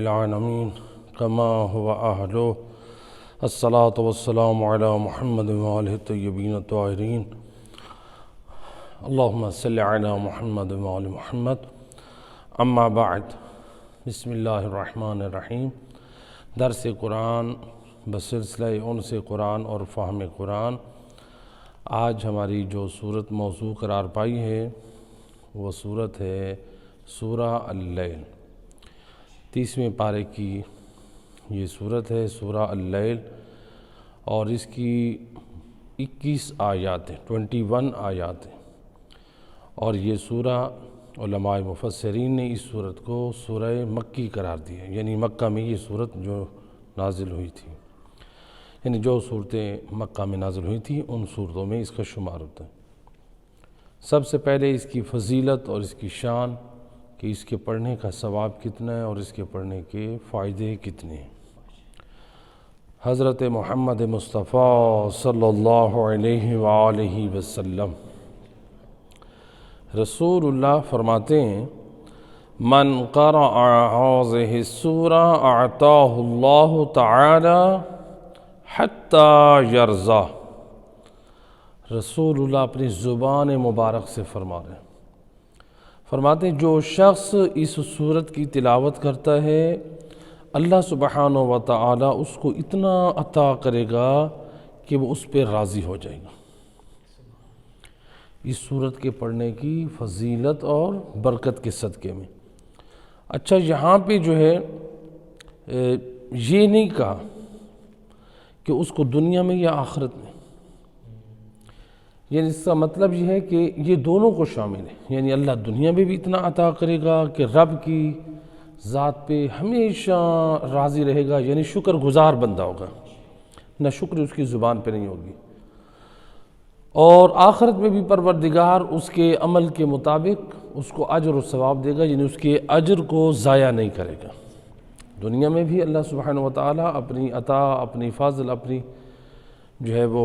العالمین کما هو اہلہ الصلاة والسلام علی محمد وآلہ الطیبین الطاہرین اللہم صلی علی محمد وآل محمد اما بعد بسم اللہ الرحمن الرحیم درس قرآن بسلسلہ انس قرآن اور فہم قرآن۔ آج ہماری جو صورت موضوع قرار پائی ہے وہ صورت ہے سورہ اللیل، 30ویں پارے کی یہ صورت ہے سورہ اللیل، اور اس کی 21 آیات ہیں، 21 آیات ہیں، اور یہ سورہ علماء مفسرین نے اس صورت کو سورہ مکی قرار دیا، یعنی مکہ میں یہ صورت جو نازل ہوئی تھی، یعنی جو صورتیں مکہ میں نازل ہوئی تھی ان صورتوں میں اس کا شمار ہوتا ہے۔ سب سے پہلے اس کی فضیلت اور اس کی شان کہ اس کے پڑھنے کا ثواب کتنا ہے اور اس کے پڑھنے کے فائدے کتنے ہیں۔ حضرت محمد مصطفیٰ صلی اللہ علیہ وآلہ وسلم رسول اللہ فرماتے ہیں من قرأ هذه السورة اعطاه اللہ تعالی حتی یرضى۔ رسول اللہ اپنی زبان مبارک سے فرماتے ہیں جو شخص اس صورت کی تلاوت کرتا ہے اللہ سبحانہ و تعالی اس کو اتنا عطا کرے گا کہ وہ اس پہ راضی ہو جائے گا۔ اس صورت کے پڑھنے کی فضیلت اور برکت کے صدقے میں۔ اچھا، یہاں پہ جو ہے یہ نہیں کہا کہ اس کو دنیا میں یا آخرت میں، یعنی اس کا مطلب یہ ہے کہ یہ دونوں کو شامل ہے، یعنی اللہ دنیا میں بھی اتنا عطا کرے گا کہ رب کی ذات پہ ہمیشہ راضی رہے گا، یعنی شکر گزار بندہ ہوگا، نہ شکر اس کی زبان پہ نہیں ہوگی، اور آخرت میں بھی پروردگار اس کے عمل کے مطابق اس کو اجر و ثواب دے گا، یعنی اس کے اجر کو ضائع نہیں کرے گا۔ دنیا میں بھی اللہ سبحانہ و تعالی اپنی عطا، اپنی فضل، اپنی جو ہے وہ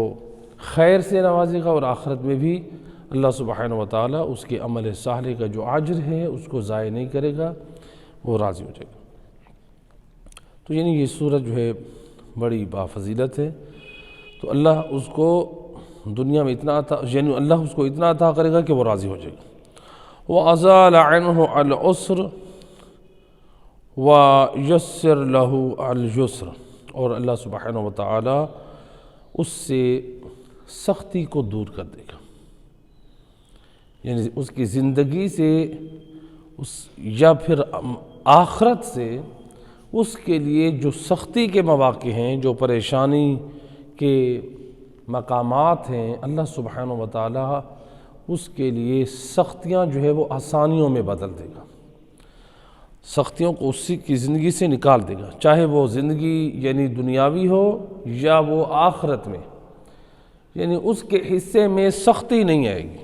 خیر سے نوازے گا، اور آخرت میں بھی اللہ سبحانہ و تعالی اس کے عمل صالح کا جو اجر ہے اس کو ضائع نہیں کرے گا، وہ راضی ہو جائے گا۔ تو یعنی یہ صورت جو ہے بڑی بافضیلت ہے، تو اللہ اس کو دنیا میں اتنا عطا، یعنی اللہ اس کو اتنا عطا کرے گا کہ وہ راضی ہو جائے گا۔ وَأَزَالَ عَنْهُ الْعُسْرَ وَيَسِّرْ لَهُ الْيُسْرَ، اور اللہ سبحانہ و تعالی اس سے سختی کو دور کر دے گا، یعنی اس کی زندگی سے یا پھر آخرت سے اس کے لیے جو سختی کے مواقع ہیں، جو پریشانی کے مقامات ہیں، اللہ سبحانہ و تعالی اس کے لیے سختیاں جو ہے وہ آسانیوں میں بدل دے گا، سختیوں کو اسی کی زندگی سے نکال دے گا، چاہے وہ زندگی یعنی دنیاوی ہو یا وہ آخرت میں، یعنی اس کے حصے میں سختی نہیں آئے گی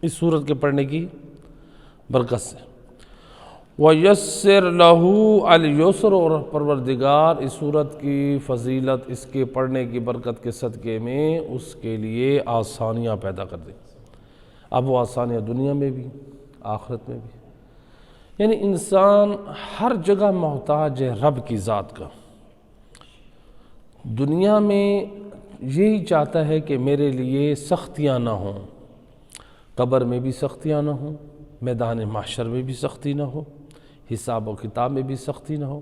اس صورت کے پڑھنے کی برکت سے۔ وَيَسِّرْ لَهُ الْيُسْرَ، اور پروردگار اس صورت کی فضیلت، اس کے پڑھنے کی برکت کے صدقے میں اس کے لیے آسانیاں پیدا کر دے گا۔ اب وہ آسانیاں دنیا میں بھی، آخرت میں بھی، یعنی انسان ہر جگہ محتاج ہے رب کی ذات کا۔ دنیا میں یہی چاہتا ہے کہ میرے لیے سختیاں نہ ہوں، قبر میں بھی سختیاں نہ ہوں، میدان محشر میں بھی سختی نہ ہو، حساب و کتاب میں بھی سختی نہ ہو۔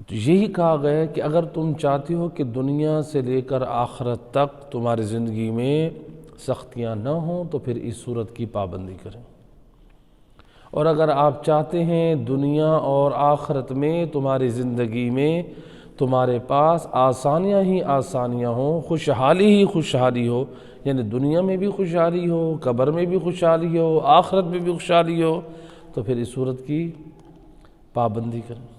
تو یہی کہا گیا ہے کہ اگر تم چاہتے ہو کہ دنیا سے لے کر آخرت تک تمہاری زندگی میں سختیاں نہ ہوں تو پھر اس صورت کی پابندی کریں، اور اگر آپ چاہتے ہیں دنیا اور آخرت میں تمہاری زندگی میں تمہارے پاس آسانیاں ہی آسانیاں ہوں، خوشحالی ہی خوشحالی ہو، یعنی دنیا میں بھی خوشحالی ہو، قبر میں بھی خوشحالی ہو، آخرت میں بھی خوشحالی ہو، تو پھر اس صورت کی پابندی کریں،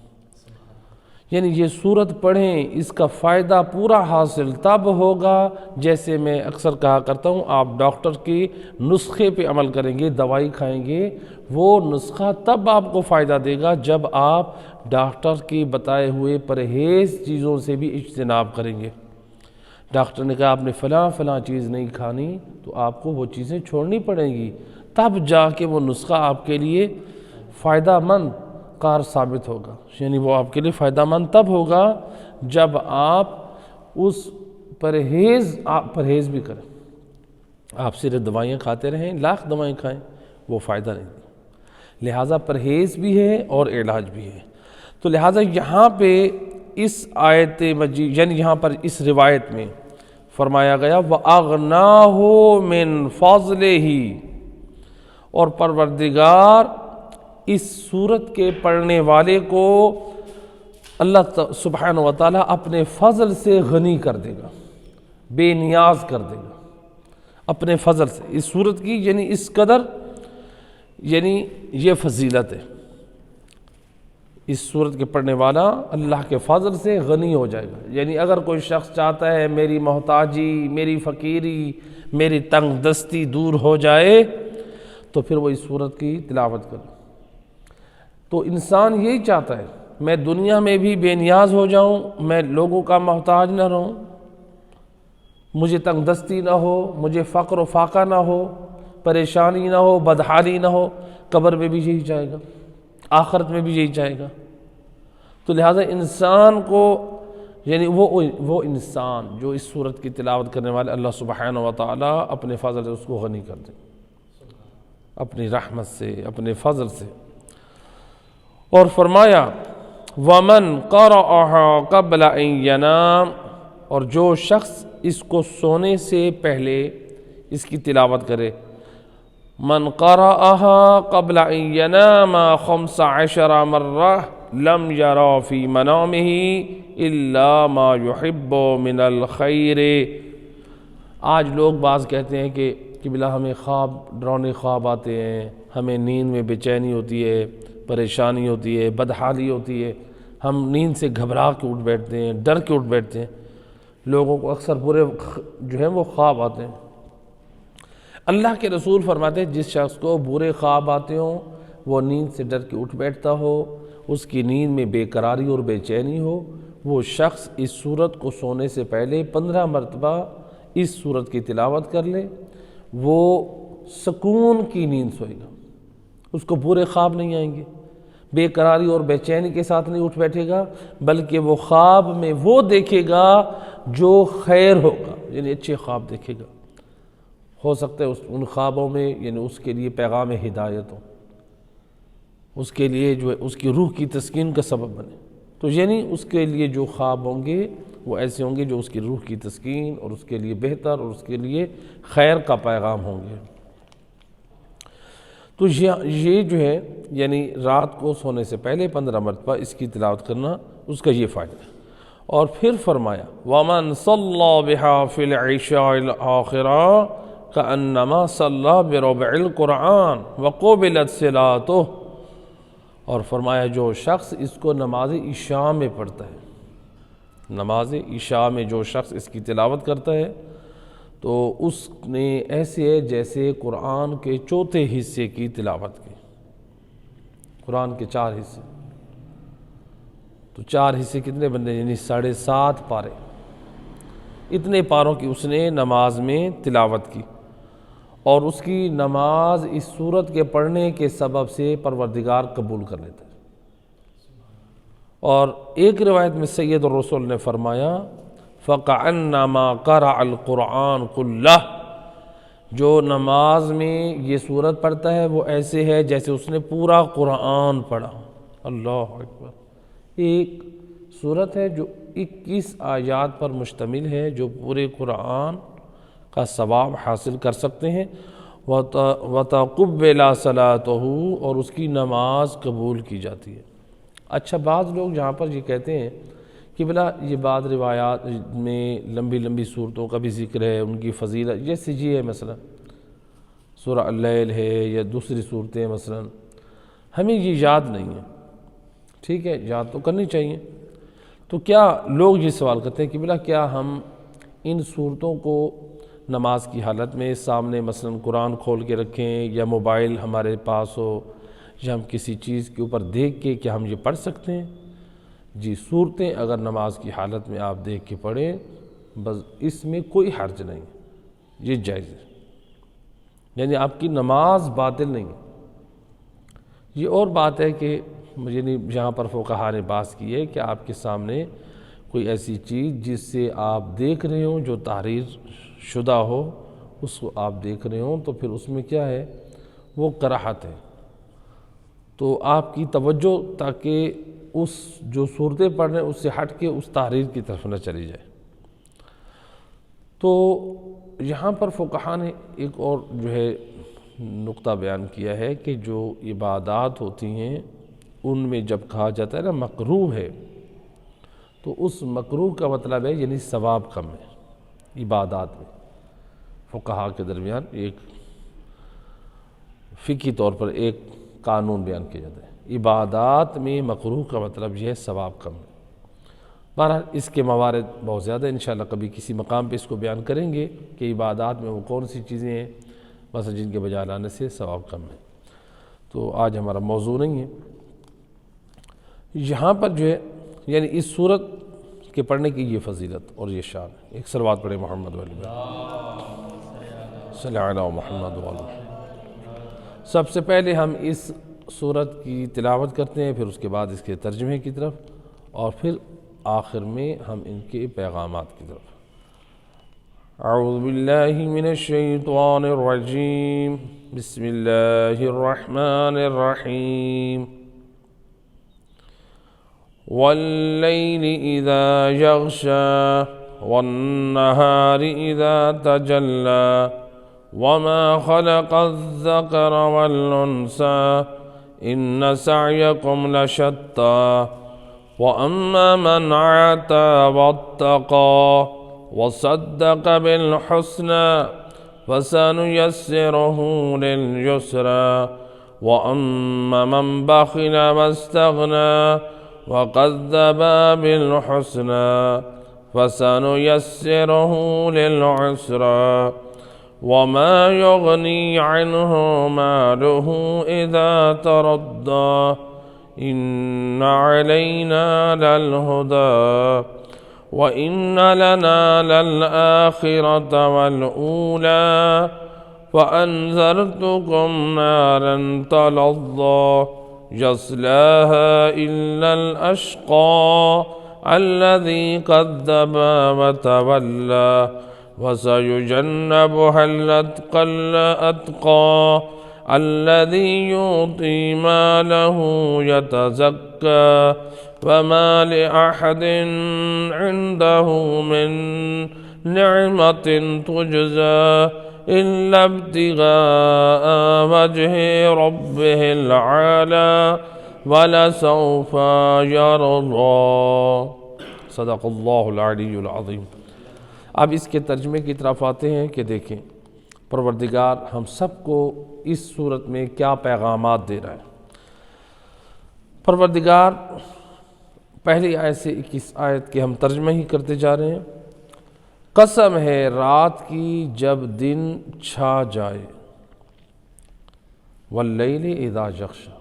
یعنی یہ صورت پڑھیں۔ اس کا فائدہ پورا حاصل تب ہوگا، جیسے میں اکثر کہا کرتا ہوں، آپ ڈاکٹر کے نسخے پہ عمل کریں گے، دوائی کھائیں گے، وہ نسخہ تب آپ کو فائدہ دے گا جب آپ ڈاکٹر کے بتائے ہوئے پرہیز چیزوں سے بھی اجتناب کریں گے۔ ڈاکٹر نے کہا آپ نے فلاں چیز نہیں کھانی، تو آپ کو وہ چیزیں چھوڑنی پڑیں گی، تب جا کے وہ نسخہ آپ کے لیے فائدہ مند وقار ثابت ہوگا، یعنی وہ آپ کے لیے فائدہ مند تب ہوگا جب آپ اس پرہیز بھی کریں۔ آپ صرف دوائیاں کھاتے رہیں، لاکھ دوائیں کھائیں، وہ فائدہ نہیں دیں۔ لہٰذا پرہیز بھی ہے اور علاج بھی ہے۔ تو لہٰذا یہاں پہ اس آیت مجید، یعنی یہاں پر اس روایت میں فرمایا گیا وَأَغْنَاهُ مِنْ فَضْلِهِ، اور پروردگار اس سورت کے پڑھنے والے کو اللہ سبحانہ وتعالیٰ اپنے فضل سے غنی کر دے گا، بے نیاز کر دے گا اپنے فضل سے۔ اس سورت کی یعنی اس قدر یعنی یہ فضیلت ہے، اس سورت کے پڑھنے والا اللہ کے فضل سے غنی ہو جائے گا۔ یعنی اگر کوئی شخص چاہتا ہے میری محتاجی، میری فقیری، میری تنگ دستی دور ہو جائے تو پھر وہ اس سورت کی تلاوت کرے۔ تو انسان یہی چاہتا ہے میں دنیا میں بھی بے نیاز ہو جاؤں، میں لوگوں کا محتاج نہ رہوں، مجھے تنگ دستی نہ ہو، مجھے فقر و فاقہ نہ ہو، پریشانی نہ ہو، بدحالی نہ ہو۔ قبر میں بھی یہی چاہے گا، آخرت میں بھی یہی چاہے گا۔ تو لہٰذا انسان کو یعنی وہ انسان جو اس سورت کی تلاوت کرنے والے اللہ سبحانہ وتعالیٰ اپنے فضل سے اس کو غنی کر دیں، اپنی رحمت سے، اپنے فضل سے۔ اور فرمایا وَمَنْ قَرَأَهَا قَبْلَ أَنْ يَنَامَ، اور جو شخص اس کو سونے سے پہلے اس کی تلاوت کرے، من قرأها قبل ان ينام 15 مرة لم يرى في منامه الا ما يحب من الخير۔ آج لوگ بعض کہتے ہیں کہ بلا ہمیں ڈراؤنے خواب آتے ہیں، ہمیں نیند میں بے چینی ہوتی ہے، پریشانی ہوتی ہے، بدحالی ہوتی ہے، ہم نیند سے گھبرا کے اٹھ بیٹھتے ہیں، ڈر کے اٹھ بیٹھتے ہیں۔ لوگوں کو اکثر برے جو ہیں وہ خواب آتے ہیں۔ اللہ کے رسول فرماتے ہیں جس شخص کو برے خواب آتے ہوں، وہ نیند سے ڈر کے اٹھ بیٹھتا ہو، اس کی نیند میں بے قراری اور بے چینی ہو، وہ شخص اس سورت کو سونے سے پہلے 15 مرتبہ اس سورت کی تلاوت کر لے، وہ سکون کی نیند سوئے گا، اس کو برے خواب نہیں آئیں گے، بے قراری اور بے چینی کے ساتھ نہیں اٹھ بیٹھے گا، بلکہ وہ خواب میں وہ دیکھے گا جو خیر ہوگا، یعنی اچھے خواب دیکھے گا۔ ہو سکتا ہے ان خوابوں میں یعنی اس کے لیے پیغام ہدایت ہو، اس کے لیے جو ہے اس کی روح کی تسکین کا سبب بنے۔ تو یعنی اس کے لیے جو خواب ہوں گے وہ ایسے ہوں گے جو اس کی روح کی تسکین اور اس کے لیے بہتر اور اس کے لیے خیر کا پیغام ہوں گے۔ تو یہ جو ہے یعنی رات کو سونے سے پہلے 15 مرتبہ اس کی تلاوت کرنا، اس کا یہ فائدہ ہے۔ اور پھر فرمایا وَمَنْ صَلَّى بِهَا فِي الْعِشَاءِ الْآخِرَةِ كَأَنَّمَا صَلَّى بِرُبُعِ الْقُرْآنِ وَقُبِلَتْ صِلَاتُهُ، اور فرمایا جو شخص اس کو نماز عشاء میں پڑھتا ہے، نماز عشاء میں جو شخص اس کی تلاوت کرتا ہے تو اس نے ایسے ہے جیسے قرآن کے چوتھے حصے کی تلاوت کی۔ قرآن کے 4 حصے، تو 4 حصے کتنے بندے، یعنی 7.5 پارے، اتنے پاروں کی اس نے نماز میں تلاوت کی، اور اس کی نماز اس سورت کے پڑھنے کے سبب سے پروردگار قبول کر لیتا ہے۔ اور ایک روایت میں سید الرسول نے فرمایا فَقَعَنَّمَا قَرَعَ الْقُرْآنُ كُلَّهُ، جو نماز میں یہ سورت پڑھتا ہے وہ ایسے ہے جیسے اس نے پورا قرآن پڑھا۔ اللہ اکبر۔ ایک سورت ہے جو 21 آیات پر مشتمل ہے، جو پورے قرآن کا ثواب حاصل کر سکتے ہیں۔ وَتَقُبِّلَ صَلَاتُهُ، اور اس کی نماز قبول کی جاتی ہے۔ اچھا، بعض لوگ جہاں پر یہ کہتے ہیں کہ بلا یہ بعض روایات میں لمبی لمبی صورتوں کا بھی ذکر ہے، ان کی فضیلت، جیسے یہ ہے مثلا سورہ اللیل ہے یا دوسری صورتیں مثلا، ہمیں یہ یاد نہیں ہے، ٹھیک ہے، یاد تو کرنی چاہیے۔ تو کیا لوگ یہ سوال کرتے ہیں کہ بلا کیا ہم ان صورتوں کو نماز کی حالت میں سامنے مثلا قرآن کھول کے رکھیں یا موبائل ہمارے پاس ہو یا ہم کسی چیز کے اوپر دیکھ کے کیا ہم یہ پڑھ سکتے ہیں؟ جی، صورتیں اگر نماز کی حالت میں آپ دیکھ کے پڑھیں بس اس میں کوئی حرج نہیں، یہ جائز ہے، یعنی آپ کی نماز باطل نہیں ہے۔ یہ اور بات ہے کہ یعنی جہاں پر فقہا نے بحث کی ہے کہ آپ کے سامنے کوئی ایسی چیز جس سے آپ دیکھ رہے ہوں جو تحریر شدہ ہو، اس کو آپ دیکھ رہے ہوں، تو پھر اس میں کیا ہے، وہ کراہت ہے، تو آپ کی توجہ تاکہ اس جو صورتیں پڑھ رہے ہیں اس سے ہٹ کے اس تحریر کی طرف نہ چلی جائے۔ تو یہاں پر فقہا نے ایک اور جو ہے نقطہ بیان کیا ہے کہ جو عبادات ہوتی ہیں ان میں جب کہا جاتا ہے نا مکروہ ہے، تو اس مکروہ کا مطلب ہے یعنی ثواب کم ہے عبادات میں۔ فقہا کے درمیان ایک فقہی طور پر ایک قانون بیان کیا جاتا ہے، عبادات میں مکروہ کا مطلب یہ ہے ثواب کم ہے۔ بہرحال اس کے موارد بہت زیادہ، انشاءاللہ کبھی کسی مقام پہ اس کو بیان کریں گے کہ عبادات میں وہ کون سی چیزیں ہیں مثلا جن کے بجا لانے سے ثواب کم ہے، تو آج ہمارا موضوع نہیں ہے۔ یہاں پر جو ہے یعنی اس صورت کے پڑھنے کی یہ فضیلت اور یہ شان ہے۔ ایک صلوات پڑھیں محمد والی صلی اللہ علیہ محمد والی۔ سب سے پہلے ہم اس صورت کی تلاوت کرتے ہیں، پھر اس کے بعد اس کے ترجمے کی طرف، اور پھر آخر میں ہم ان کے پیغامات کی طرف۔ اعوذ باللہ من الشیطان الرجیم، بسم اللہ الرحمن الرحیم۔ واللیل اذا یغشی والنہار اذا تجلی وما خلق الذکر والانثى ان سعیکم لشتی وَأَمَّا مَنْ عَاتَى وَاتَّقَى وَصَدَّقَ بِالْحُسْنَى فَسَنُيَسِّرُهُ لِلْيُسْرَى وَأَمَّا مَنْ بَخِلَ وَاسْتَغْنَى وَكَذَّبَ بِالْحُسْنَى فَسَنُيَسِّرُهُ لِلْعُسْرَى وَمَا يُغْنِي عَنْهُ مَالُهُ إِذَا تَرَدَّى إِنَّ عَلَيْنَا لَلْهُدَى وَإِنَّ لَنَا لَلْآخِرَةَ وَالْأُولَى وَأَنذَرْتُكُمْ نَارًا تَلَظَّى يَصْلَاهَا إِلَّا الْأَشْقَى الَّذِي كَذَّبَ وَتَوَلَّى وَسَيُجَنَّبُهَا الْأَتْقَى الذي يؤتي ماله يتزكى وما لأحد عنده من نعمة تجزى إلا ابتغاء وجه ربه العالى ولسوف يرضى صدق اللہ العلی العظیم۔ اب اس کے ترجمے کی طرف آتے ہیں کہ دیکھیں پروردگار ہم سب کو اس صورت میں کیا پیغامات دے رہا ہے۔ پروردگار پہلی آیت سے 21 آیت کے ہم ترجمہ ہی کرتے جا رہے ہیں۔ قسم ہے رات کی جب دن چھا جائے، واللیل اذا یغشی،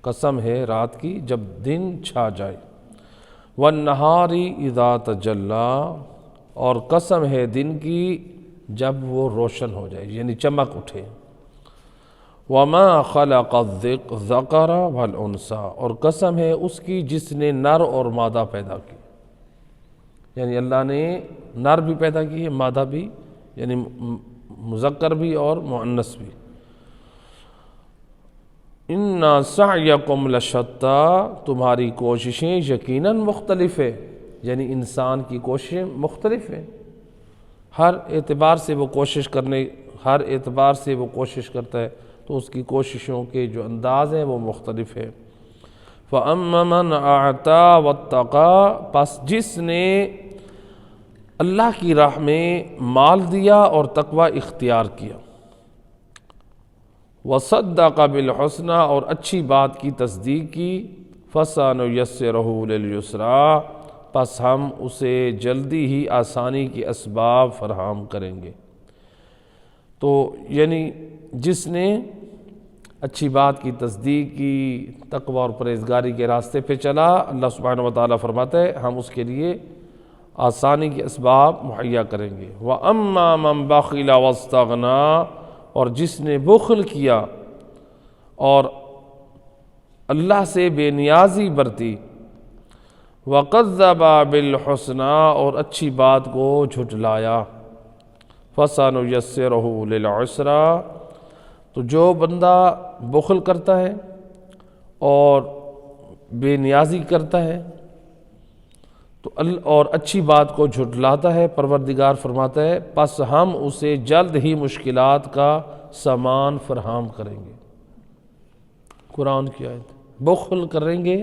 قسم ہے رات کی جب دن چھا جائے، والنہار اذا تجلی، اور قسم ہے دن کی جب وہ روشن ہو جائے یعنی چمک اٹھے، وما خلق الذکر والانثی، اور قسم ہے اس کی جس نے نر اور مادہ پیدا کی، یعنی اللہ نے نر بھی پیدا کی ہے، مادہ بھی، یعنی مذکر بھی اور مؤنث بھی۔ ان سعیکم لشتی، تمہاری کوششیں یقیناً مختلف ہے، یعنی انسان کی کوششیں مختلف ہیں، ہر اعتبار سے وہ کوشش کرتا ہے، تو اس کی کوششوں کے جو انداز ہیں وہ مختلف ہے۔ فَأَمَّا مَنْ أَعْطَى وَاتَّقَى، پس جس نے اللہ کی راہ میں مال دیا اور تقوی اختیار کیا، وَصَدَّقَ بِالْحُسْنَى، اور اچھی بات کی تصدیق کی، فَسَنُيَسِّرُهُ لِلْيُسْرَى، پس ہم اسے جلدی ہی آسانی کے اسباب فراہم کریں گے۔ تو یعنی جس نے اچھی بات کی تصدیق کی، تقوی اور پرہیزگاری کے راستے پہ چلا، اللہ سبحانہ وتعالیٰ فرماتا ہے ہم اس کے لیے آسانی کے اسباب مہیا کریں گے۔ وَأَمَّا مَنْ بَخِلَ وَاسْتَغْنَى، اور جس نے بخل کیا اور اللہ سے بے نیازی برتی، وَقَذَّبَ بِالْحُسْنَىٰ اور اچھی بات کو جھٹلایا، فَسَنُيَسِّرُهُ لِلْعُسْرَىٰ تو جو بندہ بخل کرتا ہے اور بے نیازی کرتا ہے تو اور اچھی بات کو جھٹلاتا ہے، پروردگار فرماتا ہے پس ہم اسے جلد ہی مشکلات کا سامان فراہم کریں گے۔ قرآن کی آیت، بخل کریں گے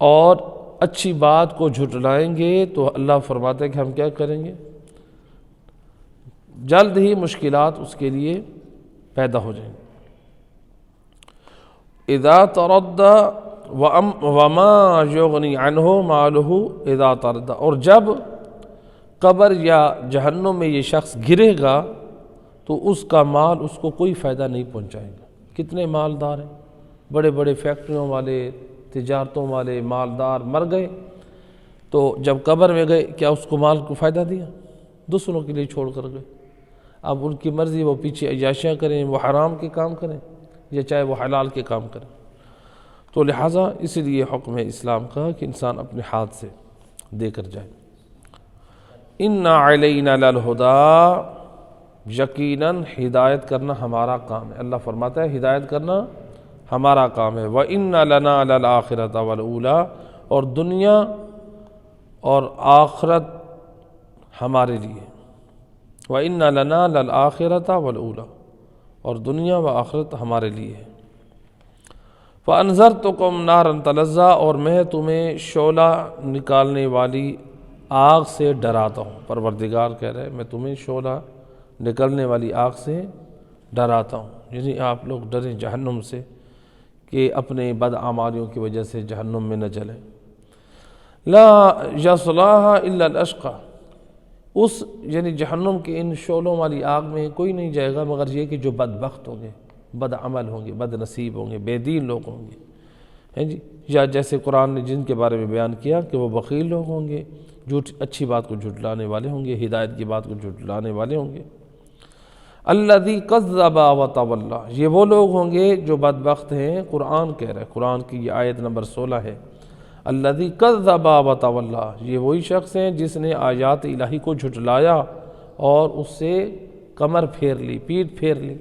اور اچھی بات کو جھٹلائیں گے تو اللہ فرماتا ہے کہ ہم کیا کریں گے، جلد ہی مشکلات اس کے لیے پیدا ہو جائیں گے۔ اذا تردى وما یغنی عنہ مالہ اذا تردى اور جب قبر یا جہنم میں یہ شخص گرے گا تو اس کا مال اس کو کوئی فائدہ نہیں پہنچائے گا۔ کتنے مالدار ہیں، بڑے بڑے فیکٹریوں والے، تجارتوں والے مالدار مر گئے تو جب قبر میں گئے کیا اس کو مال کو فائدہ دیا؟ دوسروں کے لیے چھوڑ کر گئے۔ اب ان کی مرضی، وہ پیچھے عیاشیاں کریں، وہ حرام کے کام کریں یا چاہے وہ حلال کے کام کریں۔ تو لہٰذا اس لیے حکم ہے اسلام کا کہ انسان اپنے ہاتھ سے دے کر جائے۔ اِنَّ عَلَيْنَا لَلْهُدَىٰ یقیناً ہدایت کرنا ہمارا کام ہے۔ اللہ فرماتا ہے ہدایت کرنا ہمارا کام ہے۔ وَإِنَّ لَنَا لَلْآخِرَةَ وَالْأُولَىٰ اور دنیا اور آخرت ہمارے لیے۔ وَإِنَّ لَنَا لَلْآخِرَةَ وَالْأُولَىٰ اور دنیا و آخرت ہمارے لیے ہے۔ فَأَنذَرْتُكُمْ نَارًا تَلَظَّىٰ اور میں تمہیں شعلہ نکالنے والی آگ سے ڈراتا ہوں۔ پروردگار کہہ رہے میں تمہیں شعلہ نکلنے والی آگ سے ڈراتا ہوں، یعنی آپ لوگ ڈریں جہنم سے کہ اپنے بدعمالیوں کی وجہ سے جہنم میں نہ جلیں۔ لا یصلاھا الا الاشقی اس یعنی جہنم کے ان شعلوں والی آگ میں کوئی نہیں جائے گا مگر یہ کہ جو بدبخت ہوں گے، بد عمل ہوں گے، بد نصیب ہوں گے، بے دین لوگ ہوں گے، ہیں جی، یا جیسے قرآن نے جن کے بارے میں بیان کیا کہ وہ بخیل لوگ ہوں گے، اچھی بات کو جھٹلانے والے ہوں گے، ہدایت کی بات کو جھٹلانے والے ہوں گے۔ الذی کذب وتولی یہ وہ لوگ ہوں گے جو بدبخت ہیں۔ قرآن کہہ رہا ہے، قرآن کی یہ آیت نمبر 16 ہے، الذی کذب وتولی یہ وہی شخص ہیں جس نے آیات الہی کو جھٹلایا اور اس سے کمر پھیر لی، پیٹھ پھیر لی۔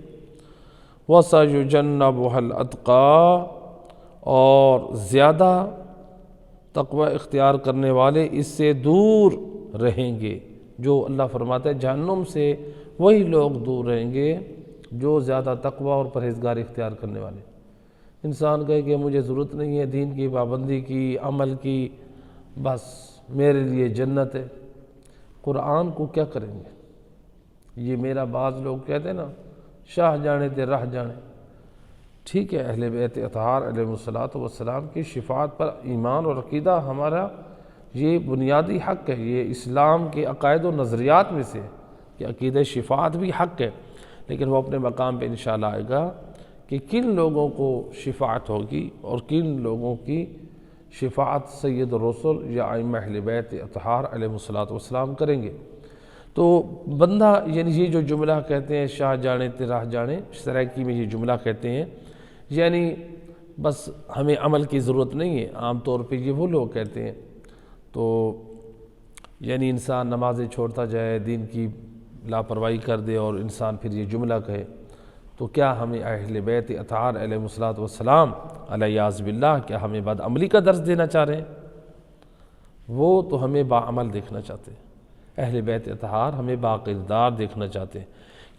وَسَيُجَنَّبُهَا الْأَتْقَى اور زیادہ تقوی اختیار کرنے والے اس سے دور رہیں گے۔ جو اللہ فرماتا ہے جہنم سے وہی لوگ دور رہیں گے جو زیادہ تقوی اور پرہیزگاری اختیار کرنے والے۔ انسان کہے کہ مجھے ضرورت نہیں ہے دین کی پابندی کی، عمل کی، بس میرے لیے جنت ہے۔ قرآن کو کیا کریں گے؟ یہ میرا بعض لوگ کہتے ہیں نا، شاہ جانے تے راہ جانے۔ ٹھیک ہے، اہل بیت اطہار علیہ السلام کی شفاعت پر ایمان اور عقیدہ ہمارا یہ بنیادی حق ہے، یہ اسلام کے عقائد و نظریات میں سے کہ عقیدہ شفاعت بھی حق ہے، لیکن وہ اپنے مقام پہ انشاءاللہ آئے گا کہ کن لوگوں کو شفاعت ہوگی اور کن لوگوں کی شفاعت سید الرسل یا ائمہ اہل بیت اطہار علیہ السلام کریں گے۔ تو بندہ یعنی یہ جو جملہ کہتے ہیں شاہ جانے تے راہ جانے، سرائکی میں یہ جملہ کہتے ہیں، یعنی بس ہمیں عمل کی ضرورت نہیں ہے، عام طور پہ یہ وہ لوگ کہتے ہیں۔ تو یعنی انسان نمازیں چھوڑتا جائے، دین کی لاپرواہی کر دے اور انسان پھر یہ جملہ کہے، تو کیا ہمیں اہل بیت اطہار علیہ السلام علیہ باللہ کیا ہمیں بد عملی کا درس دینا چاہ رہے ہیں؟ وہ تو ہمیں باعمل دیکھنا چاہتے ہیں۔ اہل بیت اطہار ہمیں باکردار دیکھنا چاہتے ہیں،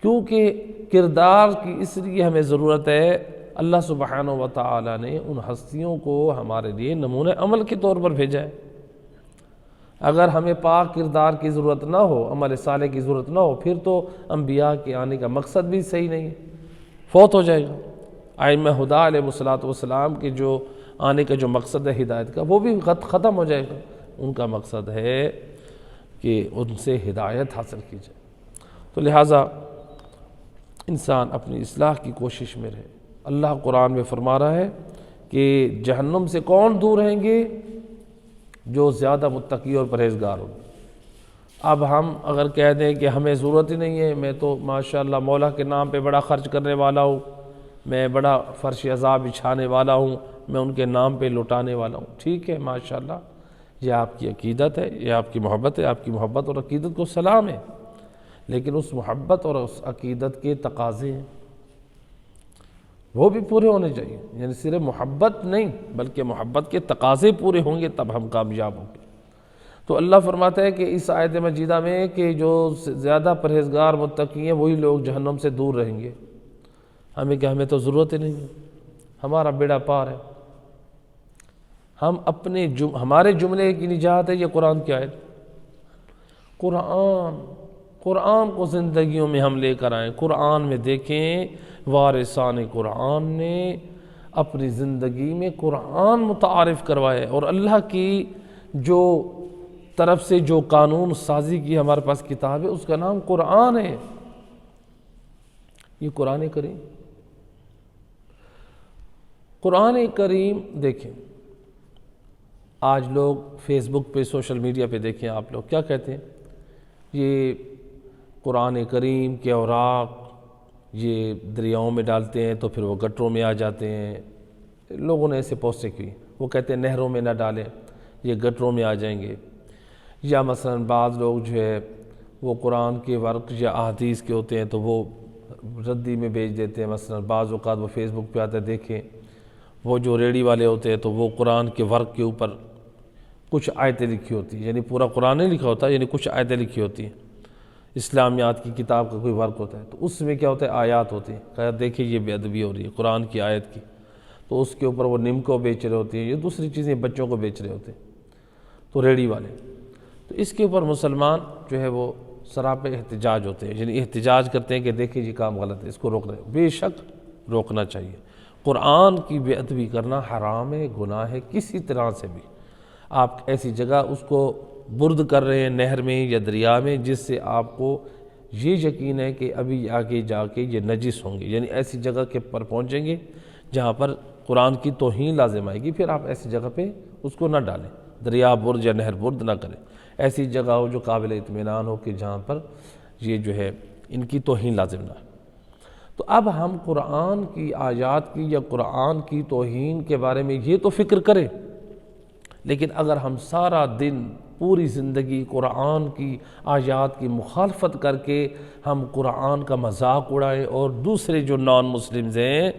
کیونکہ کردار کی اس لیے ہمیں ضرورت ہے، اللہ سبحانہ و تعالی نے ان ہستیوں کو ہمارے لیے نمونہ عمل کے طور پر بھیجا ہے۔ اگر ہمیں پاک کردار کی ضرورت نہ ہو، عمل صالح کی ضرورت نہ ہو، پھر تو انبیاء کے آنے کا مقصد بھی صحیح نہیں ہے، فوت ہو جائے گا۔ ائمہ ہدیٰ علیہ السلام کے جو آنے کا جو مقصد ہے ہدایت کا، وہ بھی ختم ہو جائے گا۔ ان کا مقصد ہے کہ ان سے ہدایت حاصل کی جائے۔ تو لہٰذا انسان اپنی اصلاح کی کوشش میں رہے۔ اللہ قرآن میں فرما رہا ہے کہ جہنم سے کون دور رہیں گے؟ جو زیادہ متقی اور پرہیزگار ہوں۔ اب ہم اگر کہہ دیں کہ ہمیں ضرورت ہی نہیں ہے، میں تو ماشاءاللہ مولا کے نام پہ بڑا خرچ کرنے والا ہوں، میں بڑا فرش عذاب بچھانے والا ہوں، میں ان کے نام پہ لٹانے والا ہوں۔ ٹھیک ہے، ماشاءاللہ، یہ آپ کی عقیدت ہے، یہ آپ کی محبت ہے، آپ کی محبت اور عقیدت کو سلام ہے، لیکن اس محبت اور اس عقیدت کے تقاضے ہیں، وہ بھی پورے ہونے چاہیے۔ یعنی صرف محبت نہیں بلکہ محبت کے تقاضے پورے ہوں گے تب ہم کامیاب ہوں گے۔ تو اللہ فرماتا ہے کہ اس آیت مجیدہ میں کہ جو زیادہ پرہیزگار متقی ہیں وہی لوگ جہنم سے دور رہیں گے۔ ہمیں تو ضرورت ہی نہیں ہے، ہمارا بیڑا پار ہے۔ ہم ہمارے جملے کی نجات ہے یہ قرآن کی آیت۔ قرآن کو زندگیوں میں ہم لے کر آئیں۔ قرآن میں دیکھیں وارثان قرآن نے اپنی زندگی میں قرآن متعارف کروائے، اور اللہ کی جو طرف سے جو قانون سازی کی ہمارے پاس کتاب ہے اس کا نام قرآن ہے۔ یہ قرآن کریم، قرآن کریم دیکھیں، آج لوگ فیس بک پہ سوشل میڈیا پہ دیکھیں، آپ لوگ کیا کہتے ہیں، یہ قرآن کریم کے اوراق یہ دریاؤں میں ڈالتے ہیں تو پھر وہ گٹروں میں آ جاتے ہیں۔ لوگوں نے ایسے پوسٹیں کی، وہ کہتے ہیں نہروں میں نہ ڈالیں، یہ گٹروں میں آ جائیں گے۔ یا مثلا بعض لوگ جو ہے وہ قرآن کے ورق یا احادیث کے ہوتے ہیں تو وہ ردی میں بیچ دیتے ہیں۔ مثلا بعض اوقات وہ فیس بک پہ آتے ہیں، دیکھیں وہ جو ریڑی والے ہوتے ہیں تو وہ قرآن کے ورق کے اوپر کچھ آیتیں لکھی ہوتی ہیں، یعنی پورا قرآن نہیں لکھا ہوتا، یعنی کچھ آیتیں لکھی ہوتی ہیں۔ اسلامیات کی کتاب کا کوئی ورق ہوتا ہے تو اس میں کیا ہوتا ہے، آیات ہوتی ہیں، کہا دیکھیں یہ بے ادبی ہو رہی ہے قرآن کی آیت کی، تو اس کے اوپر وہ نیم کو بیچ رہے ہوتے ہیں، یہ دوسری چیزیں بچوں کو بیچ رہے ہوتے ہیں، تو ریڑی والے۔ تو اس کے اوپر مسلمان جو ہے وہ سراپے احتجاج ہوتے ہیں، یعنی احتجاج کرتے ہیں کہ دیکھیں یہ کام غلط ہے، اس کو روک رہے ہیں۔ بے شک روکنا چاہیے۔ قرآن کی بے ادبی کرنا حرام ہے، گناہ ہے، کسی طرح سے بھی۔ آپ ایسی جگہ اس کو برد کر رہے ہیں نہر میں یا دریا میں جس سے آپ کو یہ یقین ہے کہ ابھی آگے جا کے یہ نجس ہوں گے، یعنی ایسی جگہ کے پر پہنچیں گے جہاں پر قرآن کی توہین لازم آئے گی، پھر آپ ایسی جگہ پہ اس کو نہ ڈالیں، دریا برد یا نہر برد نہ کریں۔ ایسی جگہ ہو جو قابل اطمینان ہو کہ جہاں پر یہ جو ہے ان کی توہین لازم نہ ہے۔ تو اب ہم قرآن کی آیات کی یا قرآن کی توہین کے بارے میں یہ تو فکر کریں، لیکن اگر ہم سارا دن پوری زندگی قرآن کی آیات کی مخالفت کر کے ہم قرآن کا مذاق اڑائیں اور دوسرے جو نان مسلمز ہیں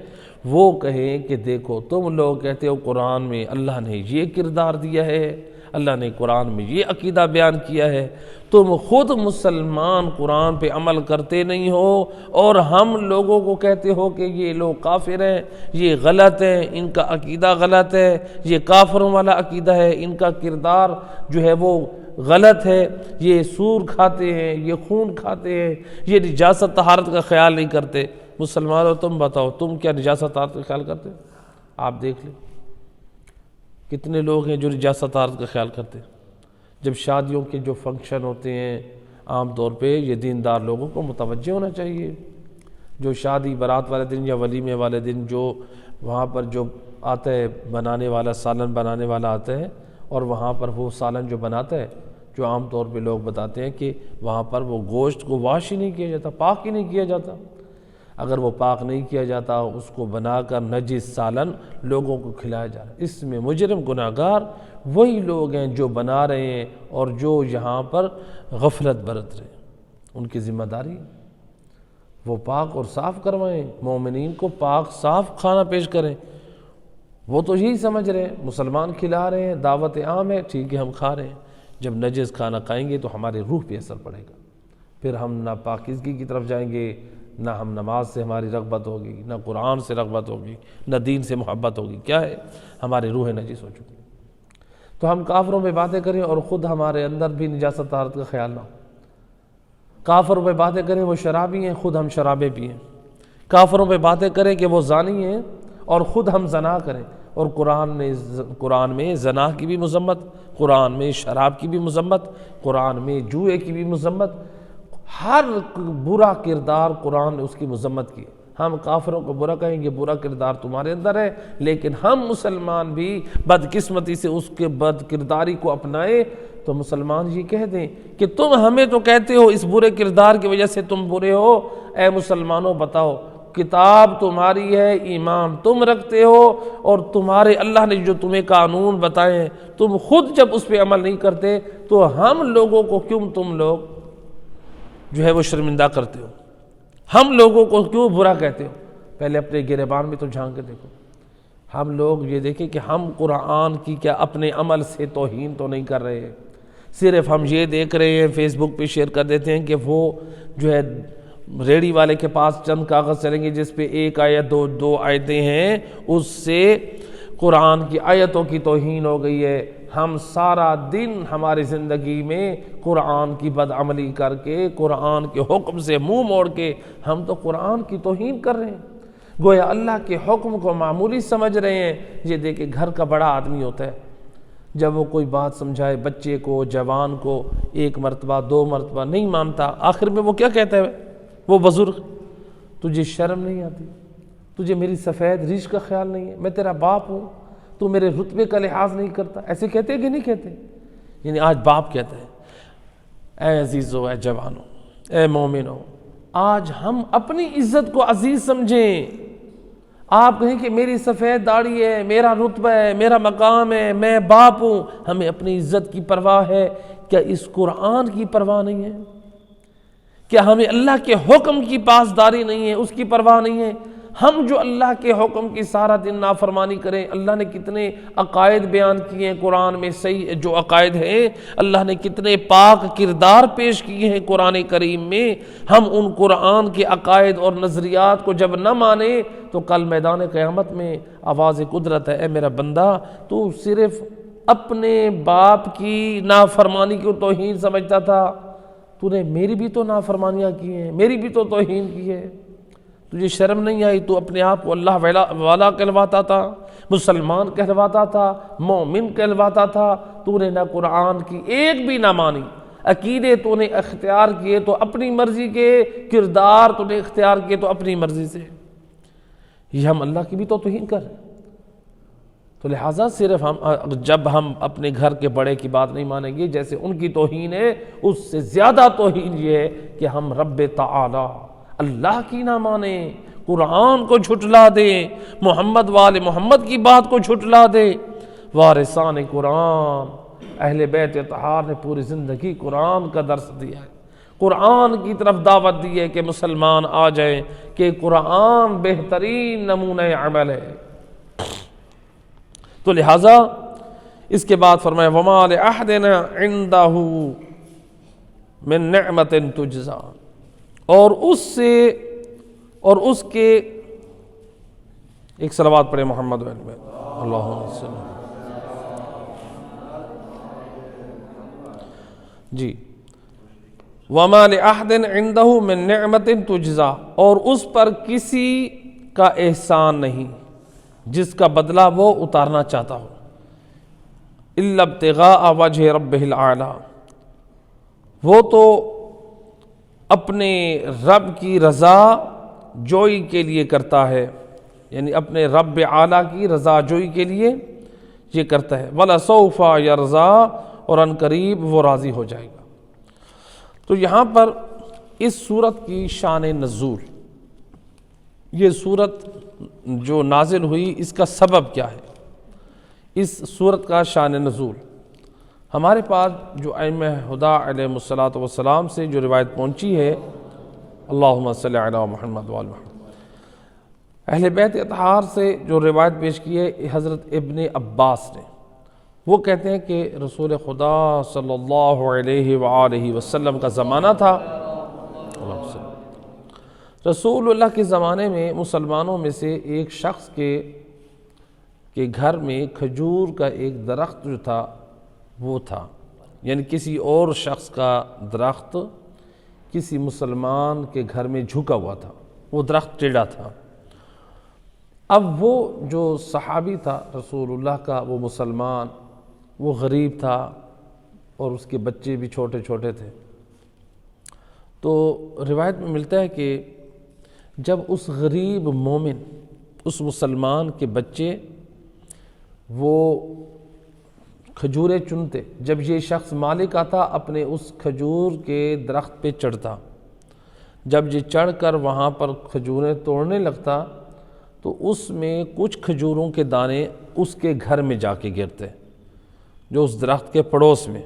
وہ کہیں کہ دیکھو تم لوگ کہتے ہو قرآن میں اللہ نے یہ کردار دیا ہے، اللہ نے قرآن میں یہ عقیدہ بیان کیا ہے، تم خود مسلمان قرآن پہ عمل کرتے نہیں ہو اور ہم لوگوں کو کہتے ہو کہ یہ لوگ کافر ہیں، یہ غلط ہیں، ان کا عقیدہ غلط ہے، یہ کافروں والا عقیدہ ہے، ان کا کردار جو ہے وہ غلط ہے، یہ سور کھاتے ہیں، یہ خون کھاتے ہیں، یہ نجاست طہارت کا خیال نہیں کرتے۔ مسلمانوں تم بتاؤ تم کیا نجاست طہارت کا خیال کرتے؟ آپ دیکھ لیں کتنے لوگ ہیں جو نجاست طہارت کا خیال کرتے ہیں۔ جب شادیوں کے جو فنکشن ہوتے ہیں عام طور پہ یہ دیندار لوگوں کو متوجہ ہونا چاہیے، جو شادی برات والے دن یا ولیمے والے دن جو وہاں پر جو آتا ہے بنانے والا، سالن بنانے والا آتا ہے، اور وہاں پر وہ سالن جو بناتا ہے، جو عام طور پہ لوگ بتاتے ہیں کہ وہاں پر وہ گوشت کو واش ہی نہیں کیا جاتا، پاک ہی نہیں کیا جاتا۔ اگر وہ پاک نہیں کیا جاتا اس کو بنا کر نجس سالن لوگوں کو کھلایا جا رہا ہے، اس میں مجرم گناہگار وہی لوگ ہیں جو بنا رہے ہیں اور جو یہاں پر غفلت برت رہے ہیں۔ ان کی ذمہ داری وہ پاک اور صاف کروائیں، مومنین کو پاک صاف کھانا پیش کریں۔ وہ تو یہی سمجھ رہے ہیں مسلمان کھلا رہے ہیں، دعوت عام ہے، ٹھیک ہے ہم کھا رہے ہیں، جب نجس کھانا کھائیں گے تو ہمارے روح پہ اثر پڑے گا، پھر ہم نہ پاکیزگی کی طرف جائیں گے، نہ ہم نماز سے ہماری رغبت ہوگی، نہ قرآن سے رغبت ہوگی، نہ دین سے محبت ہوگی، کیا ہے ہماری روح نجس ہو چکی۔ تو ہم کافروں پہ باتیں کریں اور خود ہمارے اندر بھی نجاست طہارت کا خیال نہ ہو۔ کافروں پہ باتیں کریں وہ شرابی ہیں، خود ہم شرابیں پئیں۔ کافروں پہ باتیں کریں کہ وہ زانی ہیں اور خود ہم زنا کریں۔ اور قرآن میں زنا کی بھی مذمت، قرآن میں شراب کی بھی مذمت، قرآن میں جوئے کی بھی مذمت، ہر برا کردار قرآن نے اس کی مذمت کی۔ ہم کافروں کو برا کہیں گے برا کردار تمہارے اندر ہے، لیکن ہم مسلمان بھی بدقسمتی سے اس کے بد کرداری کو اپنائیں تو مسلمان یہ کہہ دیں کہ تم ہمیں تو کہتے ہو اس برے کردار کی وجہ سے تم برے ہو، اے مسلمانوں بتاؤ کتاب تمہاری ہے، ایمان تم رکھتے ہو، اور تمہارے اللہ نے جو تمہیں قانون بتائے ہیں تم خود جب اس پہ عمل نہیں کرتے تو ہم لوگوں کو کیوں تم لوگ جو ہے وہ شرمندہ کرتے ہو، ہم لوگوں کو کیوں برا کہتے ہو؟ پہلے اپنے گریبان میں تو جھانک کے دیکھو۔ ہم لوگ یہ دیکھیں کہ ہم قرآن کی کیا اپنے عمل سے توہین تو نہیں کر رہے، صرف ہم یہ دیکھ رہے ہیں فیس بک پہ شیئر کر دیتے ہیں کہ وہ جو ہے ریڑی والے کے پاس چند کاغذ چلیں گے جس پہ ایک آیت دو آیتیں ہیں، اس سے قرآن کی آیتوں کی توہین ہو گئی ہے۔ ہم سارا دن ہماری زندگی میں قرآن کی بدعملی کر کے، قرآن کے حکم سے منہ موڑ کے ہم تو قرآن کی توہین کر رہے ہیں، گویا اللہ کے حکم کو معمولی سمجھ رہے ہیں۔ یہ دیکھیں گھر کا بڑا آدمی ہوتا ہے، جب وہ کوئی بات سمجھائے بچے کو، جوان کو، ایک مرتبہ دو مرتبہ نہیں مانتا، آخر میں وہ کیا کہتا ہے؟ وہ بزرگ، تجھے شرم نہیں آتی؟ تجھے میری سفید ریش کا خیال نہیں ہے؟ میں تیرا باپ ہوں، تو میرے رتبے کا لحاظ نہیں کرتا؟ ایسے کہتے ہیں کہ نہیں کہتے؟ یعنی آج باپ کہتا ہے اے عزیزو، اے جوانو، اے مومنو، آج ہم اپنی عزت کو عزیز سمجھیں۔ آپ کہیں کہ میری سفید داڑھی ہے، میرا رتبہ ہے، میرا مقام ہے، میں باپ ہوں، ہمیں اپنی عزت کی پرواہ ہے، کیا اس قرآن کی پرواہ نہیں ہے؟ کیا ہمیں اللہ کے حکم کی پاسداری نہیں ہے، اس کی پرواہ نہیں ہے؟ ہم جو اللہ کے حکم کی سارا دن نافرمانی کریں، اللہ نے کتنے عقائد بیان کیے ہیں قرآن میں، صحیح جو عقائد ہیں، اللہ نے کتنے پاک کردار پیش کیے ہیں قرآن کریم میں، ہم ان قرآن کے عقائد اور نظریات کو جب نہ مانیں تو کل میدان قیامت میں آواز قدرت ہے، اے میرا بندہ تو صرف اپنے باپ کی نافرمانی کو توہین سمجھتا تھا، تو نے میری بھی تو نافرمانیاں کی ہیں، میری بھی تو توہین کی ہے، تجھے شرم نہیں آئی؟ تو اپنے آپ کو اللہ والا کہلواتا تھا، مسلمان کہلواتا تھا، مومن کہلواتا تھا، تو نے نہ قرآن کی ایک بھی نہ مانی، عقیدے تو نے اختیار کیے تو اپنی مرضی کے، کردار تو نے اختیار کیے تو اپنی مرضی سے، یہ ہم اللہ کی بھی تو توہین کر رہے ہیں۔ تو لہٰذا صرف جب ہم اپنے گھر کے بڑے کی بات نہیں مانیں گے، جیسے ان کی توہین ہے، اس سے زیادہ توہین یہ ہے کہ ہم رب تعالی اللہ کی نہ مانیں، قرآن کو جھٹلا دیں، محمد وال محمد کی بات کو جھٹلا دیں۔ وارثان قرآن، اہل بیت اطہار نے پوری زندگی قرآن کا درس دیا ہے، قرآن کی طرف دعوت دی ہے کہ مسلمان آ جائیں، کہ قرآن بہترین نمونہ عمل ہے۔ تو لہٰذا اس کے بعد فرمایا وَمَا لِأَحَدٍ عِنْدَهُ مِن نِعْمَةٍ تُجْزَى، اور اس سے اور اس کے ایک صلوات پڑھے محمد میں اللہم صلی جی وَمَا لِأَحَدٍ عِنْدَهُ مِن نِعْمَةٍ تُجْزَى، اور اس پر کسی کا احسان نہیں جس کا بدلہ وہ اتارنا چاہتا ہو، إِلَّا ابْتِغَاءَ وَجْهِ رَبِّهِ الْأَعْلَى، وہ تو اپنے رب کی رضا جوئی کے لیے کرتا ہے، یعنی اپنے رب اعلیٰ کی رضا جوئی کے لیے یہ کرتا ہے، وَلَسَوْفَ يَرْضَى، اور ان قریب وہ راضی ہو جائے گا۔ تو یہاں پر اس سورت کی شان نزول، یہ سورت جو نازل ہوئی اس کا سبب کیا ہے، اس سورت کا شان نزول ہمارے پاس جو ائمہ ہدا علیہ الصلوۃ والسلام سے جو روایت پہنچی ہے، اللہم صلی علی محمد وآل محمد، اہل بیت اطہار سے جو روایت پیش کی ہے حضرت ابن عباس نے، وہ کہتے ہیں کہ رسول خدا صلی اللہ علیہ وآلہ وسلم کا زمانہ تھا، رسول اللہ کے زمانے میں مسلمانوں میں سے ایک شخص کے گھر میں کھجور کا ایک درخت جو تھا وہ تھا، یعنی کسی اور شخص کا درخت کسی مسلمان کے گھر میں جھکا ہوا تھا، وہ درخت ٹیڑھا تھا۔ اب وہ جو صحابی تھا رسول اللہ کا، وہ مسلمان، وہ غریب تھا اور اس کے بچے بھی چھوٹے چھوٹے تھے، تو روایت میں ملتا ہے کہ جب اس غریب مومن، اس مسلمان کے بچے وہ کھجوریں چنتے، جب یہ شخص مالک آتا اپنے اس کھجور کے درخت پہ چڑھتا، جب یہ چڑھ کر وہاں پر کھجوریں توڑنے لگتا تو اس میں کچھ کھجوروں کے دانے اس کے گھر میں جا کے گرتے، جو اس درخت کے پڑوس میں،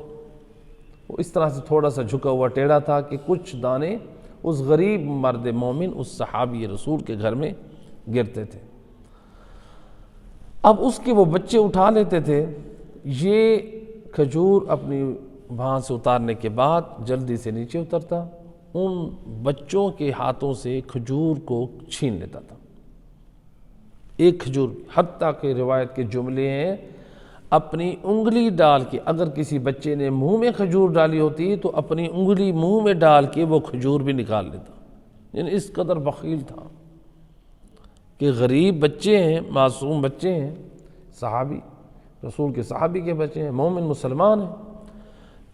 وہ اس طرح سے تھوڑا سا جھکا ہوا ٹیڑھا تھا کہ کچھ دانے اس غریب مرد مومن، اس صحابی رسول کے گھر میں گرتے تھے۔ اب اس کے وہ بچے اٹھا لیتے تھے، یہ کھجور اپنی وہاں سے اتارنے کے بعد جلدی سے نیچے اترتا، ان بچوں کے ہاتھوں سے کھجور کو چھین لیتا تھا، ایک کھجور، حتیٰ کہ روایت کے جملے ہیں اپنی انگلی ڈال کے، اگر کسی بچے نے منہ میں کھجور ڈالی ہوتی تو اپنی انگلی منہ میں ڈال کے وہ کھجور بھی نکال لیتا، یعنی اس قدر بخیل تھا کہ غریب بچے ہیں، معصوم بچے ہیں، صحابی رسول کے صحابی کے بچے ہیں، مومن مسلمان ہیں،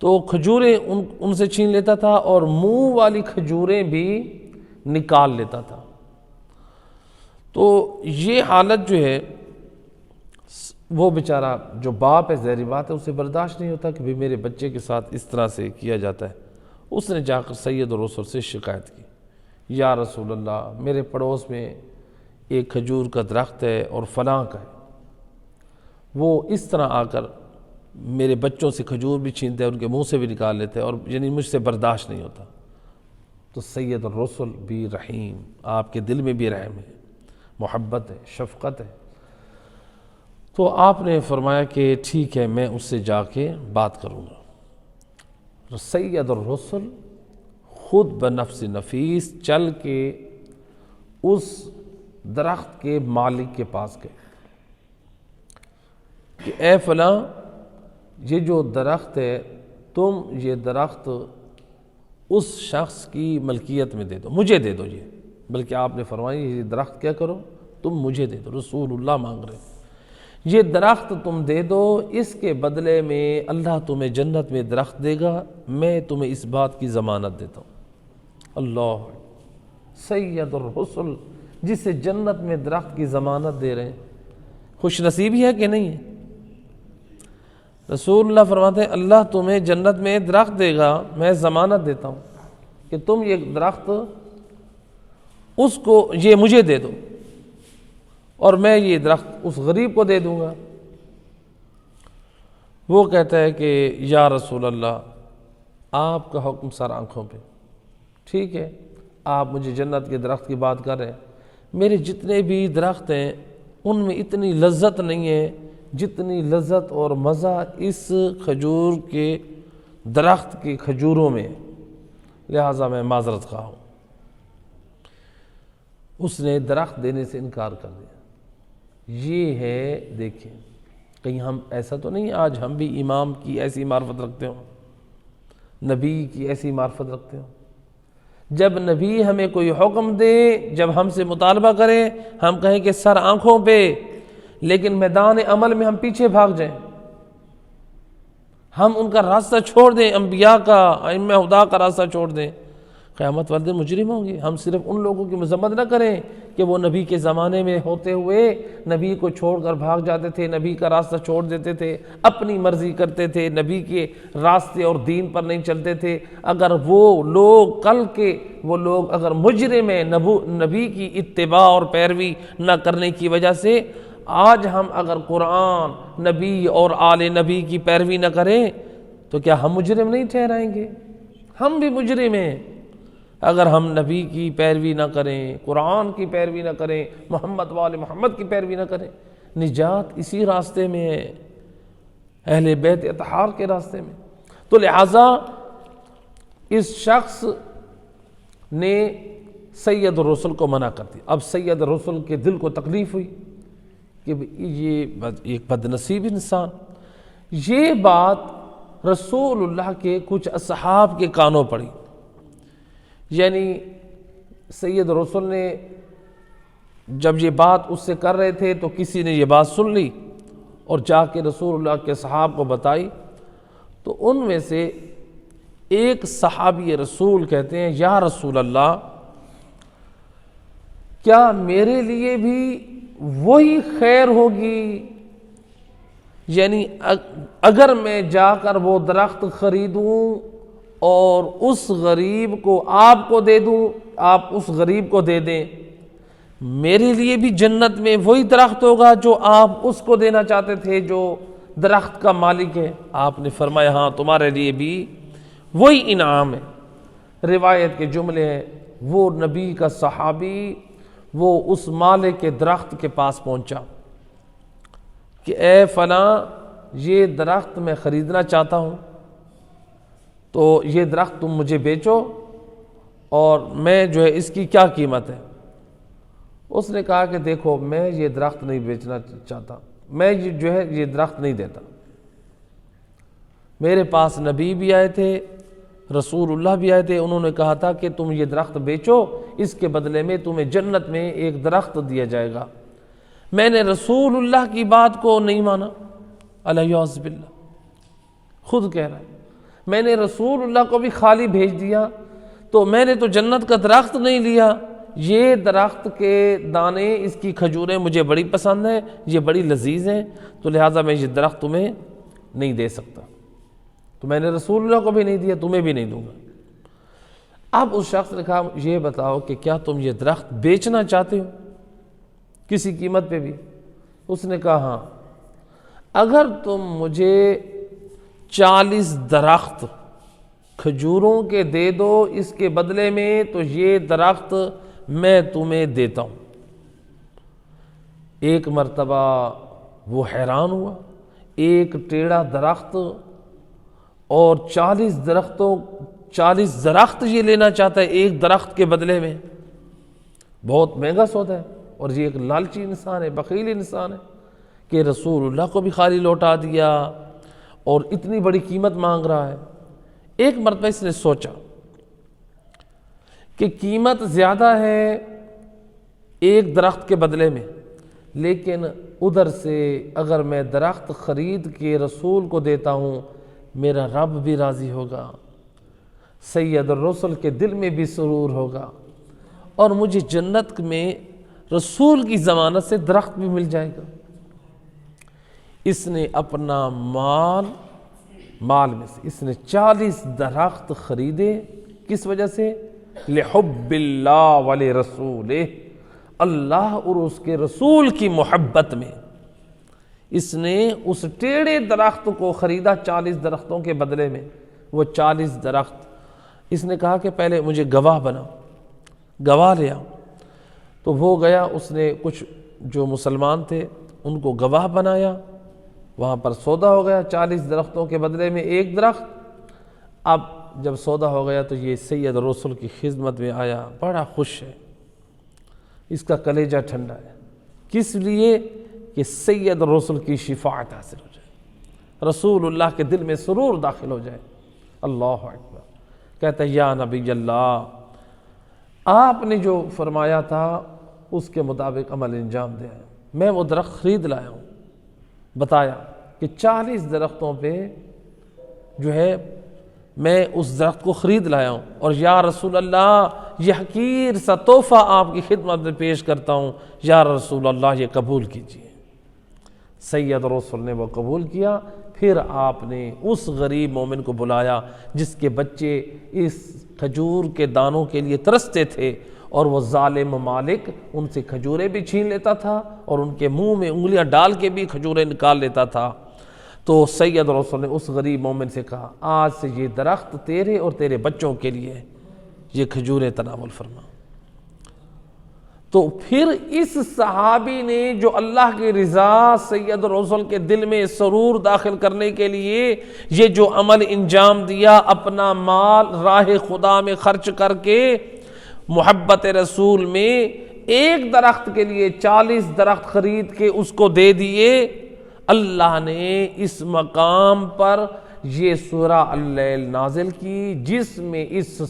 تو کھجوریں ان سے چھین لیتا تھا اور منہ والی کھجوریں بھی نکال لیتا تھا۔ تو یہ حالت جو ہے، وہ بیچارہ جو باپ ہے، ظاہری بات ہے، اسے برداشت نہیں ہوتا کہ بھی میرے بچے کے ساتھ اس طرح سے کیا جاتا ہے۔ اس نے جا کر سید الرسل سے شکایت کی، یا رسول اللہ، میرے پڑوس میں ایک کھجور کا درخت ہے اور فلاں کا ہے، وہ اس طرح آ کر میرے بچوں سے کھجور بھی چھینتے ہیں، ان کے منہ سے بھی نکال لیتے ہیں، اور یعنی مجھ سے برداشت نہیں ہوتا۔ تو سید الرسل بھی رحیم، آپ کے دل میں بھی رحم ہے، محبت ہے، شفقت ہے، تو آپ نے فرمایا کہ ٹھیک ہے، میں اس سے جا کے بات کروں گا۔ سید الرسل خود بنفس نفیس چل کے اس درخت کے مالک کے پاس گئے کہ اے فلاں، یہ جو درخت ہے، تم یہ درخت اس شخص کی ملکیت میں دے دو، مجھے دے دو، یہ بلکہ آپ نے فرمایا یہ درخت کیا کرو، تم مجھے دے دو، رسول اللہ مانگ رہے ہیں، یہ درخت تم دے دو، اس کے بدلے میں اللہ تمہیں جنت میں درخت دے گا، میں تمہیں اس بات کی ضمانت دیتا ہوں۔ اللہ، سید الرسل جسے جنت میں درخت کی ضمانت دے رہے ہیں، خوش نصیبی ہے کہ نہیں ہے؟ رسول اللہ فرماتے ہیں اللہ تمہیں جنت میں درخت دے گا، میں ضمانت دیتا ہوں کہ تم یہ درخت اس کو، یہ مجھے دے دو، اور میں یہ درخت اس غریب کو دے دوں گا۔ وہ کہتا ہے کہ یا رسول اللہ، آپ کا حکم سر آنکھوں پہ، ٹھیک ہے، آپ مجھے جنت کے درخت کی بات کر رہے ہیں، میرے جتنے بھی درخت ہیں ان میں اتنی لذت نہیں ہے جتنی لذت اور مزہ اس کھجور کے درخت کے کھجوروں میں، لہٰذا میں معذرت خواہ ہوں۔ اس نے درخت دینے سے انکار کر دیا۔ یہ ہے، دیکھیں، کہیں ہم ایسا تو نہیں آج ہم بھی امام کی ایسی معرفت رکھتے ہوں، نبی کی ایسی معرفت رکھتے ہوں، جب نبی ہمیں کوئی حکم دے، جب ہم سے مطالبہ کریں، ہم کہیں کہ سر آنکھوں پہ، لیکن میدان عمل میں ہم پیچھے بھاگ جائیں، ہم ان کا راستہ چھوڑ دیں، انبیاء کا، ائمہ خدا کا راستہ چھوڑ دیں، قیامت والے دن مجرم ہوں گے۔ ہم صرف ان لوگوں کی مذمت نہ کریں کہ وہ نبی کے زمانے میں ہوتے ہوئے نبی کو چھوڑ کر بھاگ جاتے تھے، نبی کا راستہ چھوڑ دیتے تھے، اپنی مرضی کرتے تھے، نبی کے راستے اور دین پر نہیں چلتے تھے۔ اگر وہ لوگ کل کے وہ لوگ اگر مجرم ہیں نبی کی اتباع اور پیروی نہ کرنے کی وجہ سے، آج ہم اگر قرآن، نبی اور آل نبی کی پیروی نہ کریں تو کیا ہم مجرم نہیں ٹھہرائیں گے؟ ہم بھی مجرم ہیں اگر ہم نبی کی پیروی نہ کریں، قرآن کی پیروی نہ کریں، محمد وآل محمد کی پیروی نہ کریں۔ نجات اسی راستے میں ہے، اہل بیت اطہار کے راستے میں۔ تو لہٰذا اس شخص نے سید الرسل کو منع کر دیا۔ اب سید الرسل کے دل کو تکلیف ہوئی کہ یہ ایک بد نصیب انسان، یہ بات رسول اللہ کے کچھ اصحاب کے کانوں پڑی، یعنی سید رسول نے جب یہ بات اس سے کر رہے تھے تو کسی نے یہ بات سن لی اور جا کے رسول اللہ کے صحاب کو بتائی، تو ان میں سے ایک صحابی رسول کہتے ہیں یا رسول اللہ، کیا میرے لیے بھی وہی خیر ہوگی؟ یعنی اگر میں جا کر وہ درخت خریدوں اور اس غریب کو آپ کو دے دوں آپ اس غریب کو دے دیں، میرے لیے بھی جنت میں وہی درخت ہوگا جو آپ اس کو دینا چاہتے تھے جو درخت کا مالک ہے۔ آپ نے فرمایا ہاں تمہارے لیے بھی وہی انعام ہے۔ روایت کے جملے ہیں، وہ نبی کا صحابی وہ اس مالے کے درخت کے پاس پہنچا کہ اے فلاں یہ درخت میں خریدنا چاہتا ہوں، تو یہ درخت تم مجھے بیچو اور میں جو ہے اس کی کیا قیمت ہے؟ اس نے کہا کہ دیکھو میں یہ درخت نہیں بیچنا چاہتا، میں جو ہے یہ درخت نہیں دیتا، میرے پاس نبی بھی آئے تھے، رسول اللہ بھی آئے تھے، انہوں نے کہا تھا کہ تم یہ درخت بیچو، اس کے بدلے میں تمہیں جنت میں ایک درخت دیا جائے گا۔ میں نے رسول اللہ کی بات کو نہیں مانا، علیہ باللہ، خود کہہ رہا ہے میں نے رسول اللہ کو بھی خالی بھیج دیا، تو میں نے تو جنت کا درخت نہیں لیا، یہ درخت کے دانے، اس کی کھجوریں مجھے بڑی پسند ہیں، یہ بڑی لذیذ ہیں، تو لہٰذا میں یہ درخت تمہیں نہیں دے سکتا، تو میں نے رسول اللہ کو بھی نہیں دیا، تمہیں بھی نہیں دوں گا۔ اب اس شخص نے کہا یہ بتاؤ کہ کیا تم یہ درخت بیچنا چاہتے ہو کسی قیمت پہ بھی؟ اس نے کہا ہاں، اگر تم مجھے 40 درخت کھجوروں کے دے دو اس کے بدلے میں، تو یہ درخت میں تمہیں دیتا ہوں۔ ایک مرتبہ وہ حیران ہوا، ایک ٹیڑھا درخت اور 40 درخت یہ لینا چاہتا ہے ایک درخت کے بدلے میں، بہت مہنگا سودا ہے، اور یہ ایک لالچی انسان ہے، بخیل انسان ہے کہ رسول اللہ کو بھی خالی لوٹا دیا اور اتنی بڑی قیمت مانگ رہا ہے۔ ایک مرتبہ اس نے سوچا کہ قیمت زیادہ ہے ایک درخت کے بدلے میں، لیکن ادھر سے اگر میں درخت خرید کے رسول کو دیتا ہوں میرا رب بھی راضی ہوگا، سید الرسل کے دل میں بھی سرور ہوگا، اور مجھے جنت میں رسول کی ضمانت سے درخت بھی مل جائے گا۔ اس نے اپنا مال میں سے اس نے 40 درخت خریدے، کس وجہ سے؟ لحب اللہ ولرسولہ، اللہ اور اس کے رسول کی محبت میں اس نے اس ٹیڑھے درخت کو خریدا 40 درختوں کے بدلے میں۔ وہ 40 درخت، اس نے کہا کہ پہلے مجھے گواہ بنا، گواہ لیا، تو وہ گیا، اس نے کچھ جو مسلمان تھے ان کو گواہ بنایا، وہاں پر سودا ہو گیا 40 درختوں کے بدلے میں ایک درخت۔ اب جب سودا ہو گیا تو یہ سید رسول کی خدمت میں آیا، بڑا خوش ہے، اس کا کلیجہ ٹھنڈا ہے، کس لیے؟ کہ سید رسول کی شفاعت حاصل ہو جائے، رسول اللہ کے دل میں سرور داخل ہو جائے۔ اللہ اکبر، کہتا ہے یا نبی اللہ، آپ نے جو فرمایا تھا اس کے مطابق عمل انجام دیا ہے، میں وہ درخت خرید لایا ہوں۔ بتایا کہ 40 درختوں پہ جو ہے میں اس درخت کو خرید لایا ہوں، اور یا رسول اللہ یہ حقیر سا تحفہ آپ کی خدمت میں پیش کرتا ہوں، یا رسول اللہ یہ قبول کیجیے۔ سید رسول نے وہ قبول کیا۔ پھر آپ نے اس غریب مومن کو بلایا جس کے بچے اس کھجور کے دانوں کے لیے ترستے تھے، اور وہ ظالم مالک ان سے کھجوریں بھی چھین لیتا تھا اور ان کے منہ میں انگلیاں ڈال کے بھی کھجوریں نکال لیتا تھا۔ تو سید رسول نے اس غریب مومن سے کہا آج سے یہ درخت تیرے اور تیرے بچوں کے لیے ہے، یہ کھجوریں تناول فرما۔ تو پھر اس صحابی نے جو اللہ کی رضا سید رسول کے دل میں سرور داخل کرنے کے لیے یہ جو عمل انجام دیا، اپنا مال راہ خدا میں خرچ کر کے محبت رسول میں ایک درخت کے لیے 40 درخت خرید کے اس کو دے دیے، اللہ نے اس مقام پر یہ سورہ اللیل نازل کی جس میں اس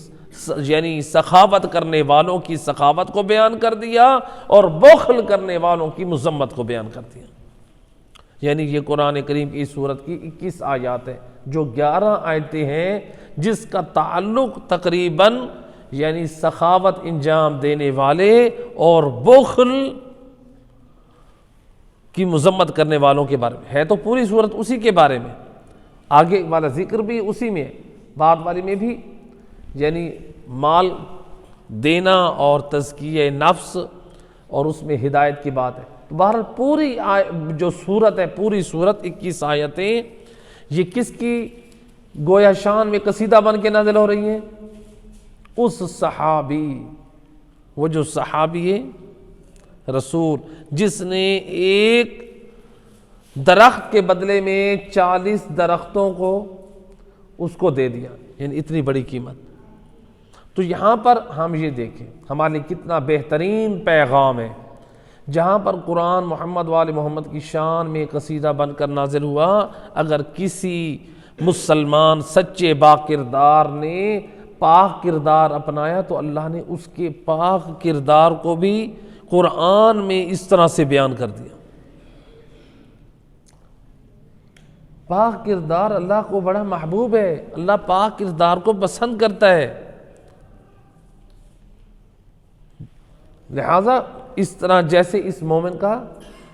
یعنی سخاوت کرنے والوں کی سخاوت کو بیان کر دیا اور بخل کرنے والوں کی مذمت کو بیان کر دیا۔ یعنی یہ قرآن کریم کی سورت کی 21 آیات ہیں جو 11 آیتیں ہیں جس کا تعلق تقریباً یعنی سخاوت انجام دینے والے اور بخل کی مذمت کرنے والوں کے بارے میں ہے۔ تو پوری سورت اسی کے بارے میں، آگے والا ذکر بھی اسی میں ہے، بعد والی میں بھی یعنی مال دینا اور تزکیہ نفس اور اس میں ہدایت کی بات ہے۔ تو بہرحال پوری جو صورت ہے، پوری صورت 21 آیتیں، یہ کس کی گویا شان میں قصیدہ بن کے نازل ہو رہی ہیں؟ اس صحابی، وہ جو صحابی ہے رسول، جس نے ایک درخت کے بدلے میں 40 درختوں کو اس کو دے دیا، یعنی اتنی بڑی قیمت۔ تو یہاں پر ہم یہ دیکھیں ہمارے لیے کتنا بہترین پیغام ہے، جہاں پر قرآن محمد وآل محمد کی شان میں قصیدہ بن کر نازل ہوا، اگر کسی مسلمان سچے با کردار نے پاک کردار اپنایا تو اللہ نے اس کے پاک کردار کو بھی قرآن میں اس طرح سے بیان کر دیا۔ پاک کردار اللہ کو بڑا محبوب ہے، اللہ پاک کردار کو پسند کرتا ہے، لہذا اس طرح جیسے اس مومن کا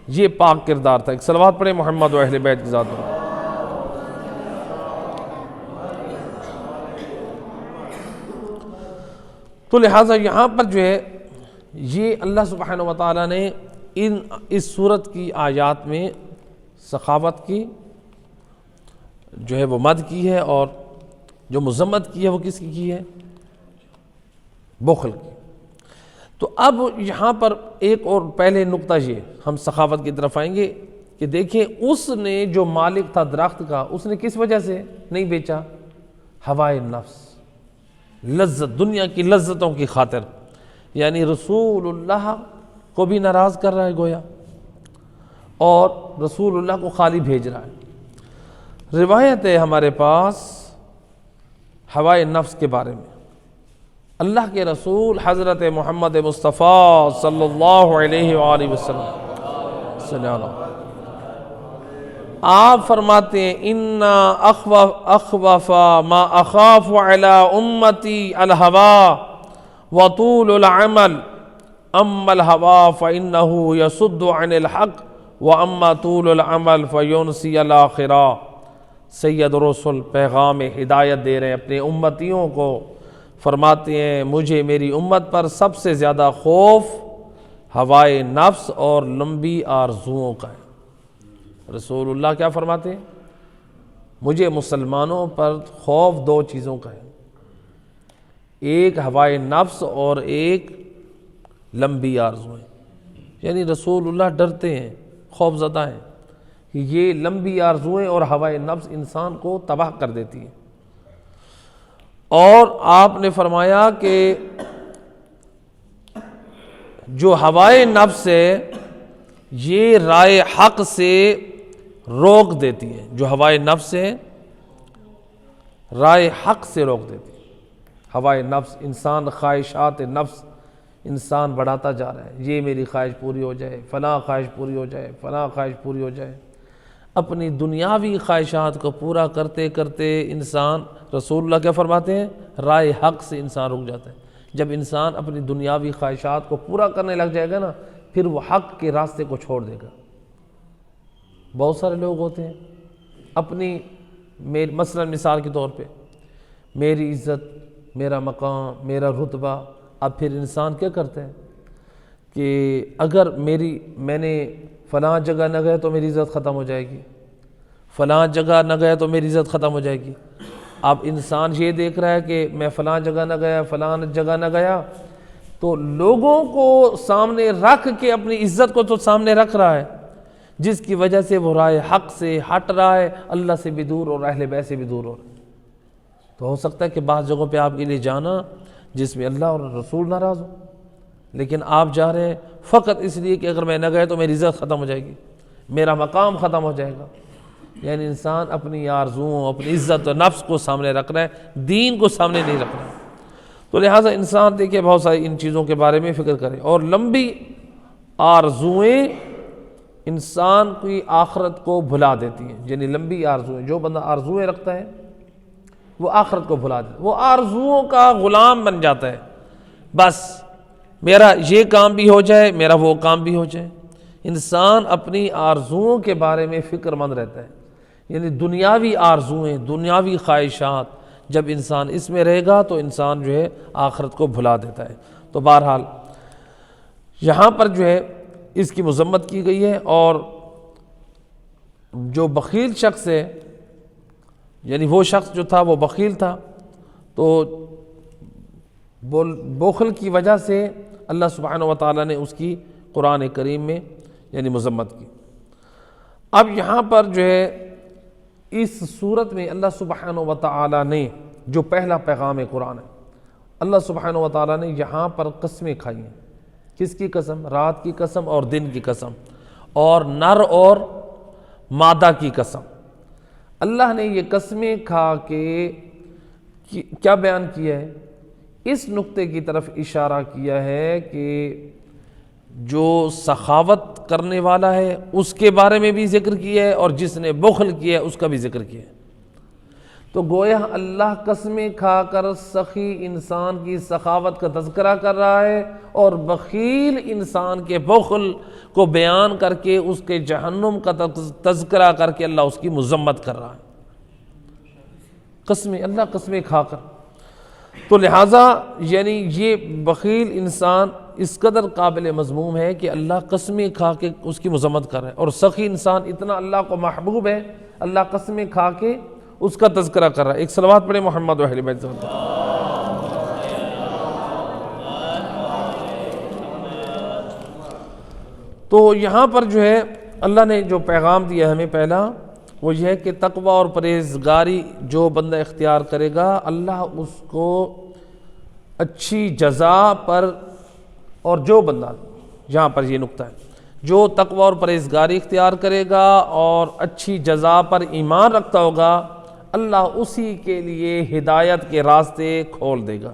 یہ پاک کردار تھا۔ ایک صلوات پڑھیں محمد و اہل بیت کی ذات پر۔ تو لہٰذا یہاں پر جو ہے یہ اللہ سبحانہ و تعالیٰ نے اس صورت کی آیات میں سخاوت کی جو ہے وہ مد کی ہے، اور جو مذمت کی ہے وہ کس کی ہے؟ بخل کی۔ تو اب یہاں پر ایک اور پہلے نقطہ یہ ہم سخاوت کی طرف آئیں گے کہ دیکھیں اس نے جو مالک تھا درخت کا، اس نے کس وجہ سے نہیں بیچا؟ ہوائے نفس، لذت، دنیا کی لذتوں کی خاطر، یعنی رسول اللہ کو بھی ناراض کر رہا ہے گویا، اور رسول اللہ کو خالی بھیج رہا ہے۔ روایت ہے ہمارے پاس ہوائے نفس کے بارے میں، اللہ کے رسول حضرت محمد مصطفیٰ صلی اللہ علیہ وآلہ وسلم صلی اللہ علیہ، آپ فرماتے ہیں اِنَّا أَخْوَفَ مَا أَخَافُ عَلَىٰ أُمَّتِي الْهَوَىٰ وَطُولُ الْعَمَلِ أَمَّا الْهَوَىٰ فَإِنَّهُ يَصُدُّ عَنِ الْحَقِّ وَأَمَّا طُولُ الْعَمَلِ فَيُنْسِي الْآخِرَةَ۔ سید رسول پیغام ہدایت دے رہے ہیں اپنے امتیوں کو، فرماتے ہیں مجھے میری امت پر سب سے زیادہ خوف ہوائے نفس اور لمبی آرزوؤں کا ہے۔ رسول اللہ کیا فرماتے ہیں؟ مجھے مسلمانوں پر خوف دو چیزوں کا ہے، ایک ہوائے نفس اور ایک لمبی آرزوئیں، یعنی رسول اللہ ڈرتے ہیں، خوف زدہ ہیں کہ یہ لمبی آرزوئیں اور ہوائے نفس انسان کو تباہ کر دیتی ہیں۔ اور آپ نے فرمایا کہ جو ہوائے نفس ہے یہ رائے حق سے روک دیتی ہے، جو ہوائے نفس ہے رائے حق سے روک دیتی ہے۔ ہوائے نفس، انسان خواہشات نفس انسان بڑھاتا جا رہا ہے، یہ میری خواہش پوری ہو جائے، فلاں خواہش پوری ہو جائے، فلاں خواہش پوری ہو جائے، اپنی دنیاوی خواہشات کو پورا کرتے کرتے انسان، رسول اللہ کیا فرماتے ہیں؟ رائے حق سے انسان رک جاتا ہے۔ جب انسان اپنی دنیاوی خواہشات کو پورا کرنے لگ جائے گا نا، پھر وہ حق کے راستے کو چھوڑ دے گا۔ بہت سارے لوگ ہوتے ہیں اپنی مثلا مثال کے طور پہ میری عزت، میرا مقام، میرا رتبہ، اب پھر انسان کیا کرتا ہے کہ اگر میں نے فلاں جگہ نہ گیا تو میری عزت ختم ہو جائے گی، فلاں جگہ نہ گیا تو میری عزت ختم ہو جائے گی۔ اب انسان یہ دیکھ رہا ہے کہ میں فلاں جگہ نہ گیا، فلاں جگہ نہ گیا، تو لوگوں کو سامنے رکھ کے اپنی عزت کو تو سامنے رکھ رہا ہے، جس کی وجہ سے وہ رائے حق سے ہٹ رہا ہے، اللہ سے بھی دور اور اہل بیت سے بھی دور ہو رہا ہے۔ تو ہو سکتا ہے کہ بعض جگہوں پہ آپ کے لیے جانا جس میں اللہ اور رسول ناراض ہو، لیکن آپ جا رہے ہیں فقط اس لیے کہ اگر میں نہ گئے تو میری عزت ختم ہو جائے گی، میرا مقام ختم ہو جائے گا۔ یعنی انسان اپنی آرزوؤں، اپنی عزت و نفس کو سامنے رکھ رہا ہے، دین کو سامنے نہیں رکھ رہا ہے۔ تو لہٰذا انسان دیکھیں بہت ساری ان چیزوں کے بارے میں فکر کرے، اور لمبی آرزوئیں انسان کی آخرت کو بھلا دیتی ہیں۔ یعنی لمبی آرزوئیں، جو بندہ آرزوئیں رکھتا ہے وہ آخرت کو بھلا دیتا ہے، وہ آرزوؤں کا غلام بن جاتا ہے، بس میرا یہ کام بھی ہو جائے، میرا وہ کام بھی ہو جائے۔ انسان اپنی آرزوؤں کے بارے میں فکر مند رہتا ہے، یعنی دنیاوی آرزوئیں، دنیاوی خواہشات جب انسان اس میں رہے گا تو انسان جو ہے آخرت کو بھلا دیتا ہے۔ تو بہرحال یہاں پر جو ہے اس کی مذمت کی گئی ہے، اور جو بخیل شخص ہے، یعنی وہ شخص جو تھا وہ بخیل تھا، تو بخل کی وجہ سے اللہ سبحانہ و تعالیٰ نے اس کی قرآن کریم میں یعنی مذمت کی۔ اب یہاں پر جو ہے اس صورت میں اللہ سبحانہ و تعالیٰ نے جو پہلا پیغام قرآن ہے، اللہ سبحانہ و تعالیٰ نے یہاں پر قسمیں کھائی ہیں۔ کس کی قسم؟ رات کی قسم اور دن کی قسم، اور نر اور مادہ کی قسم۔ اللہ نے یہ قسمیں کھا کے کیا بیان کیا ہے؟ اس نقطے کی طرف اشارہ کیا ہے کہ جو سخاوت کرنے والا ہے اس کے بارے میں بھی ذکر کیا ہے، اور جس نے بخل کیا ہے اس کا بھی ذکر کیا ہے۔ تو گویا اللہ قسمیں کھا کر سخی انسان کی سخاوت کا تذکرہ کر رہا ہے، اور بخیل انسان کے بخل کو بیان کر کے اس کے جہنم کا تذکرہ کر کے اللہ اس کی مذمت کر رہا ہے۔ قسمیں، اللہ قسمیں کھا کر، تو لہٰذا یعنی یہ بخیل انسان اس قدر قابل مذموم ہے کہ اللہ قسمیں کھا کے اس کی مذمت کر رہا ہے، اور سخی انسان اتنا اللہ کو محبوب ہے، اللہ قسمیں کھا کے اس کا تذکرہ کر رہا ہے۔ ایک صلوات پڑھیں محمد و اہل بیت۔ تو یہاں پر جو ہے اللہ نے جو پیغام دیا ہمیں پہلا، وہ یہ ہے کہ تقوی اور پرہیزگاری جو بندہ اختیار کرے گا، اللہ اس کو اچھی جزا پر، اور جو بندہ، یہاں پر یہ نقطہ ہے، جو تقوی اور پرہیزگاری اختیار کرے گا اور اچھی جزا پر ایمان رکھتا ہوگا، اللہ اسی کے لیے ہدایت کے راستے کھول دے گا۔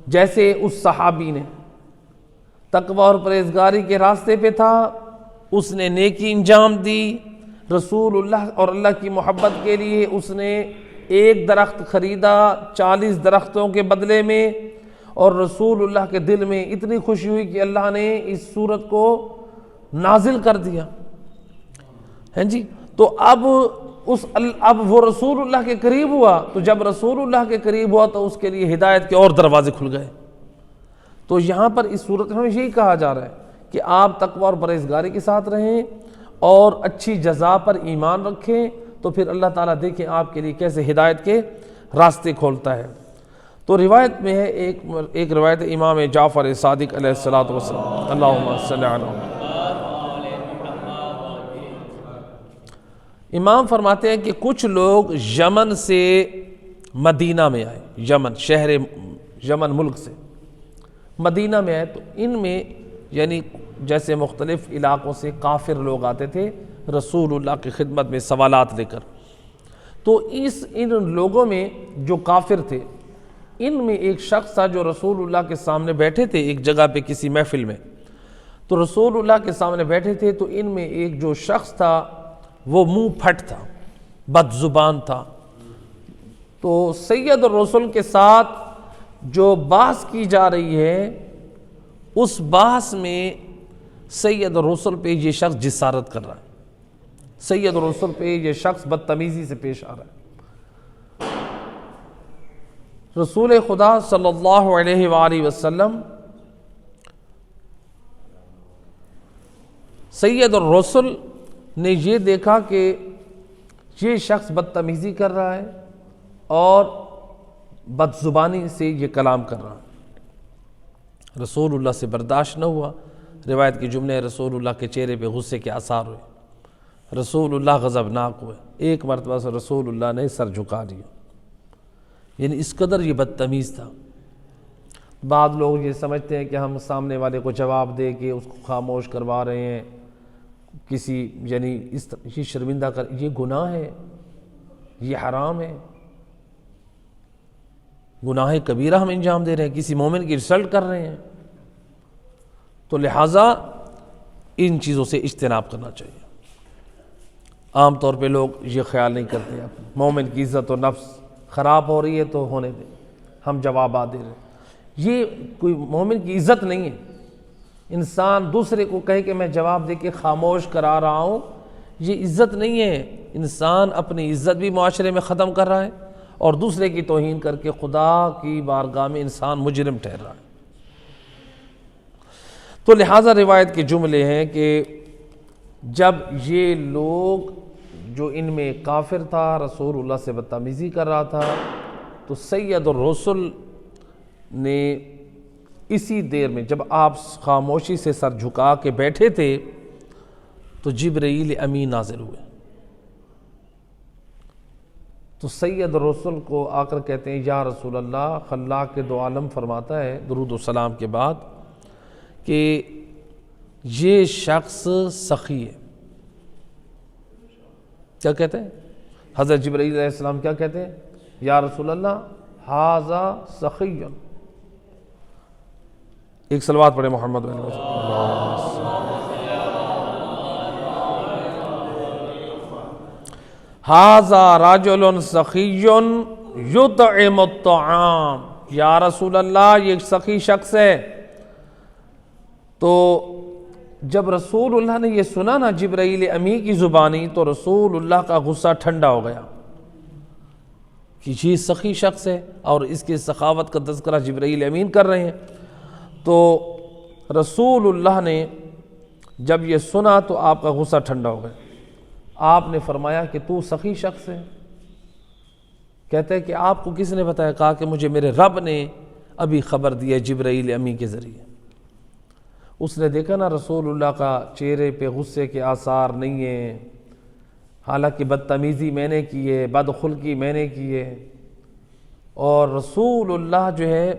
جیسے اس صحابی نے تقوی اور پرہیزگاری کے راستے پہ تھا، اس نے نیکی انجام دی، رسول اللہ اور اللہ کی محبت کے لیے اس نے ایک درخت خریدا 40 درختوں کے بدلے میں، اور رسول اللہ کے دل میں اتنی خوشی ہوئی کہ اللہ نے اس صورت کو نازل کر دیا ہے جی۔ تو اب وہ رسول اللہ کے قریب ہوا، تو جب رسول اللہ کے قریب ہوا تو اس کے لیے ہدایت کے اور دروازے کھل گئے۔ تو یہاں پر اس صورت میں یہی کہا جا رہا ہے کہ آپ تقوی اور پرہیزگاری کے ساتھ رہیں اور اچھی جزا پر ایمان رکھیں، تو پھر اللہ تعالیٰ دیکھیں آپ کے لیے کیسے ہدایت کے راستے کھولتا ہے۔ تو روایت میں ہے ایک روایت امام جعفر صادق علیہ الصلوۃ والسلام، اللہم صلی علی محمد، امام فرماتے ہیں کہ کچھ لوگ یمن سے مدینہ میں آئے، یمن شہر یمن ملک سے مدینہ میں آئے، تو ان میں یعنی جیسے مختلف علاقوں سے کافر لوگ آتے تھے رسول اللہ کی خدمت میں سوالات لے کر۔ تو ان لوگوں میں جو کافر تھے، ان میں ایک شخص تھا جو رسول اللہ کے سامنے بیٹھے تھے ایک جگہ پہ کسی محفل میں، تو رسول اللہ کے سامنے بیٹھے تھے، تو ان میں ایک جو شخص تھا وہ منہ پھٹ تھا، بد زبان تھا۔ تو سید الرسل کے ساتھ جو بحث کی جا رہی ہے، اس بحث میں سید الرسل پہ یہ شخص جسارت کر رہا ہے، سید الرسل پہ یہ شخص بدتمیزی سے پیش آ رہا ہے۔ رسول خدا صلی اللہ علیہ وآلہ وسلم سید الرسل نے یہ دیکھا کہ یہ شخص بدتمیزی کر رہا ہے اور بد زبانی سے یہ کلام کر رہا ہے۔ رسول اللہ سے برداشت نہ ہوا، روایت کے جملے رسول اللہ کے چہرے پہ غصے کے آثار ہوئے، رسول اللہ غضبناک ہوئے، ایک مرتبہ سے رسول اللہ نے سر جھکا دیا، یعنی اس قدر یہ بدتمیز تھا۔ بعض لوگ یہ سمجھتے ہیں کہ ہم سامنے والے کو جواب دے کے اس کو خاموش کروا رہے ہیں، کسی یعنی یہ شرمندہ کر، یہ گناہ ہے، یہ حرام ہے، گناہ کبیرہ ہم انجام دے رہے ہیں، کسی مومن کی انسلٹ کر رہے ہیں۔ تو لہٰذا ان چیزوں سے اجتناب کرنا چاہیے۔ عام طور پہ لوگ یہ خیال نہیں کرتے، مومن کی عزت و نفس خراب ہو رہی ہے تو ہونے دیں، ہم جوابات دے رہے ہیں، یہ کوئی مومن کی عزت نہیں ہے۔ انسان دوسرے کو کہے کہ میں جواب دے کے خاموش کرا رہا ہوں، یہ عزت نہیں ہے۔ انسان اپنی عزت بھی معاشرے میں ختم کر رہا ہے اور دوسرے کی توہین کر کے خدا کی بارگاہ میں انسان مجرم ٹھہر رہا ہے۔ تو لہٰذا روایت کے جملے ہیں کہ جب یہ لوگ جو ان میں کافر تھا رسول اللہ سے بدتمیزی کر رہا تھا، تو سید الرسل نے اسی دیر میں جب آپ خاموشی سے سر جھکا کے بیٹھے تھے تو جبرائیل امین نازل ہوئے۔ تو سید الرسل کو آ کر کہتے ہیں یا رسول اللہ، خلاق کے دو عالم فرماتا ہے درود و سلام کے بعد کہ یہ شخص سخی ہے۔ کیا کہتے ہیں حضرت جبرائیل علیہ السلام؟ کیا کہتے ہیں؟ یا رسول اللہ ھذا سخی۔ ایک صلوات پڑھے محمد علیہ وسلم۔ ھذا رجل سخی یطعم الطعام، یا رسول اللہ یہ ایک سخی شخص ہے۔ تو جب رسول اللہ نے یہ سنا نا جبرائیل امی کی زبانی، تو رسول اللہ کا غصہ ٹھنڈا ہو گیا کہ یہ سخی شخص ہے اور اس کے سخاوت کا تذکرہ جبرائیل امین کر رہے ہیں۔ تو رسول اللہ نے جب یہ سنا تو آپ کا غصہ ٹھنڈا ہو گیا۔ آپ نے فرمایا کہ تو سخی شخص ہے؟ کہتے ہیں کہ آپ کو کس نے بتایا؟ کہا کہ مجھے میرے رب نے ابھی خبر دی ہے جبرائیل امی کے ذریعے۔ اس نے دیکھا نا رسول اللہ کا چہرے پہ غصے کے آثار نہیں ہیں، حالانکہ بدتمیزی میں نے کی ہے، بدخلقی میں نے کی ہے، اور رسول اللہ جو ہے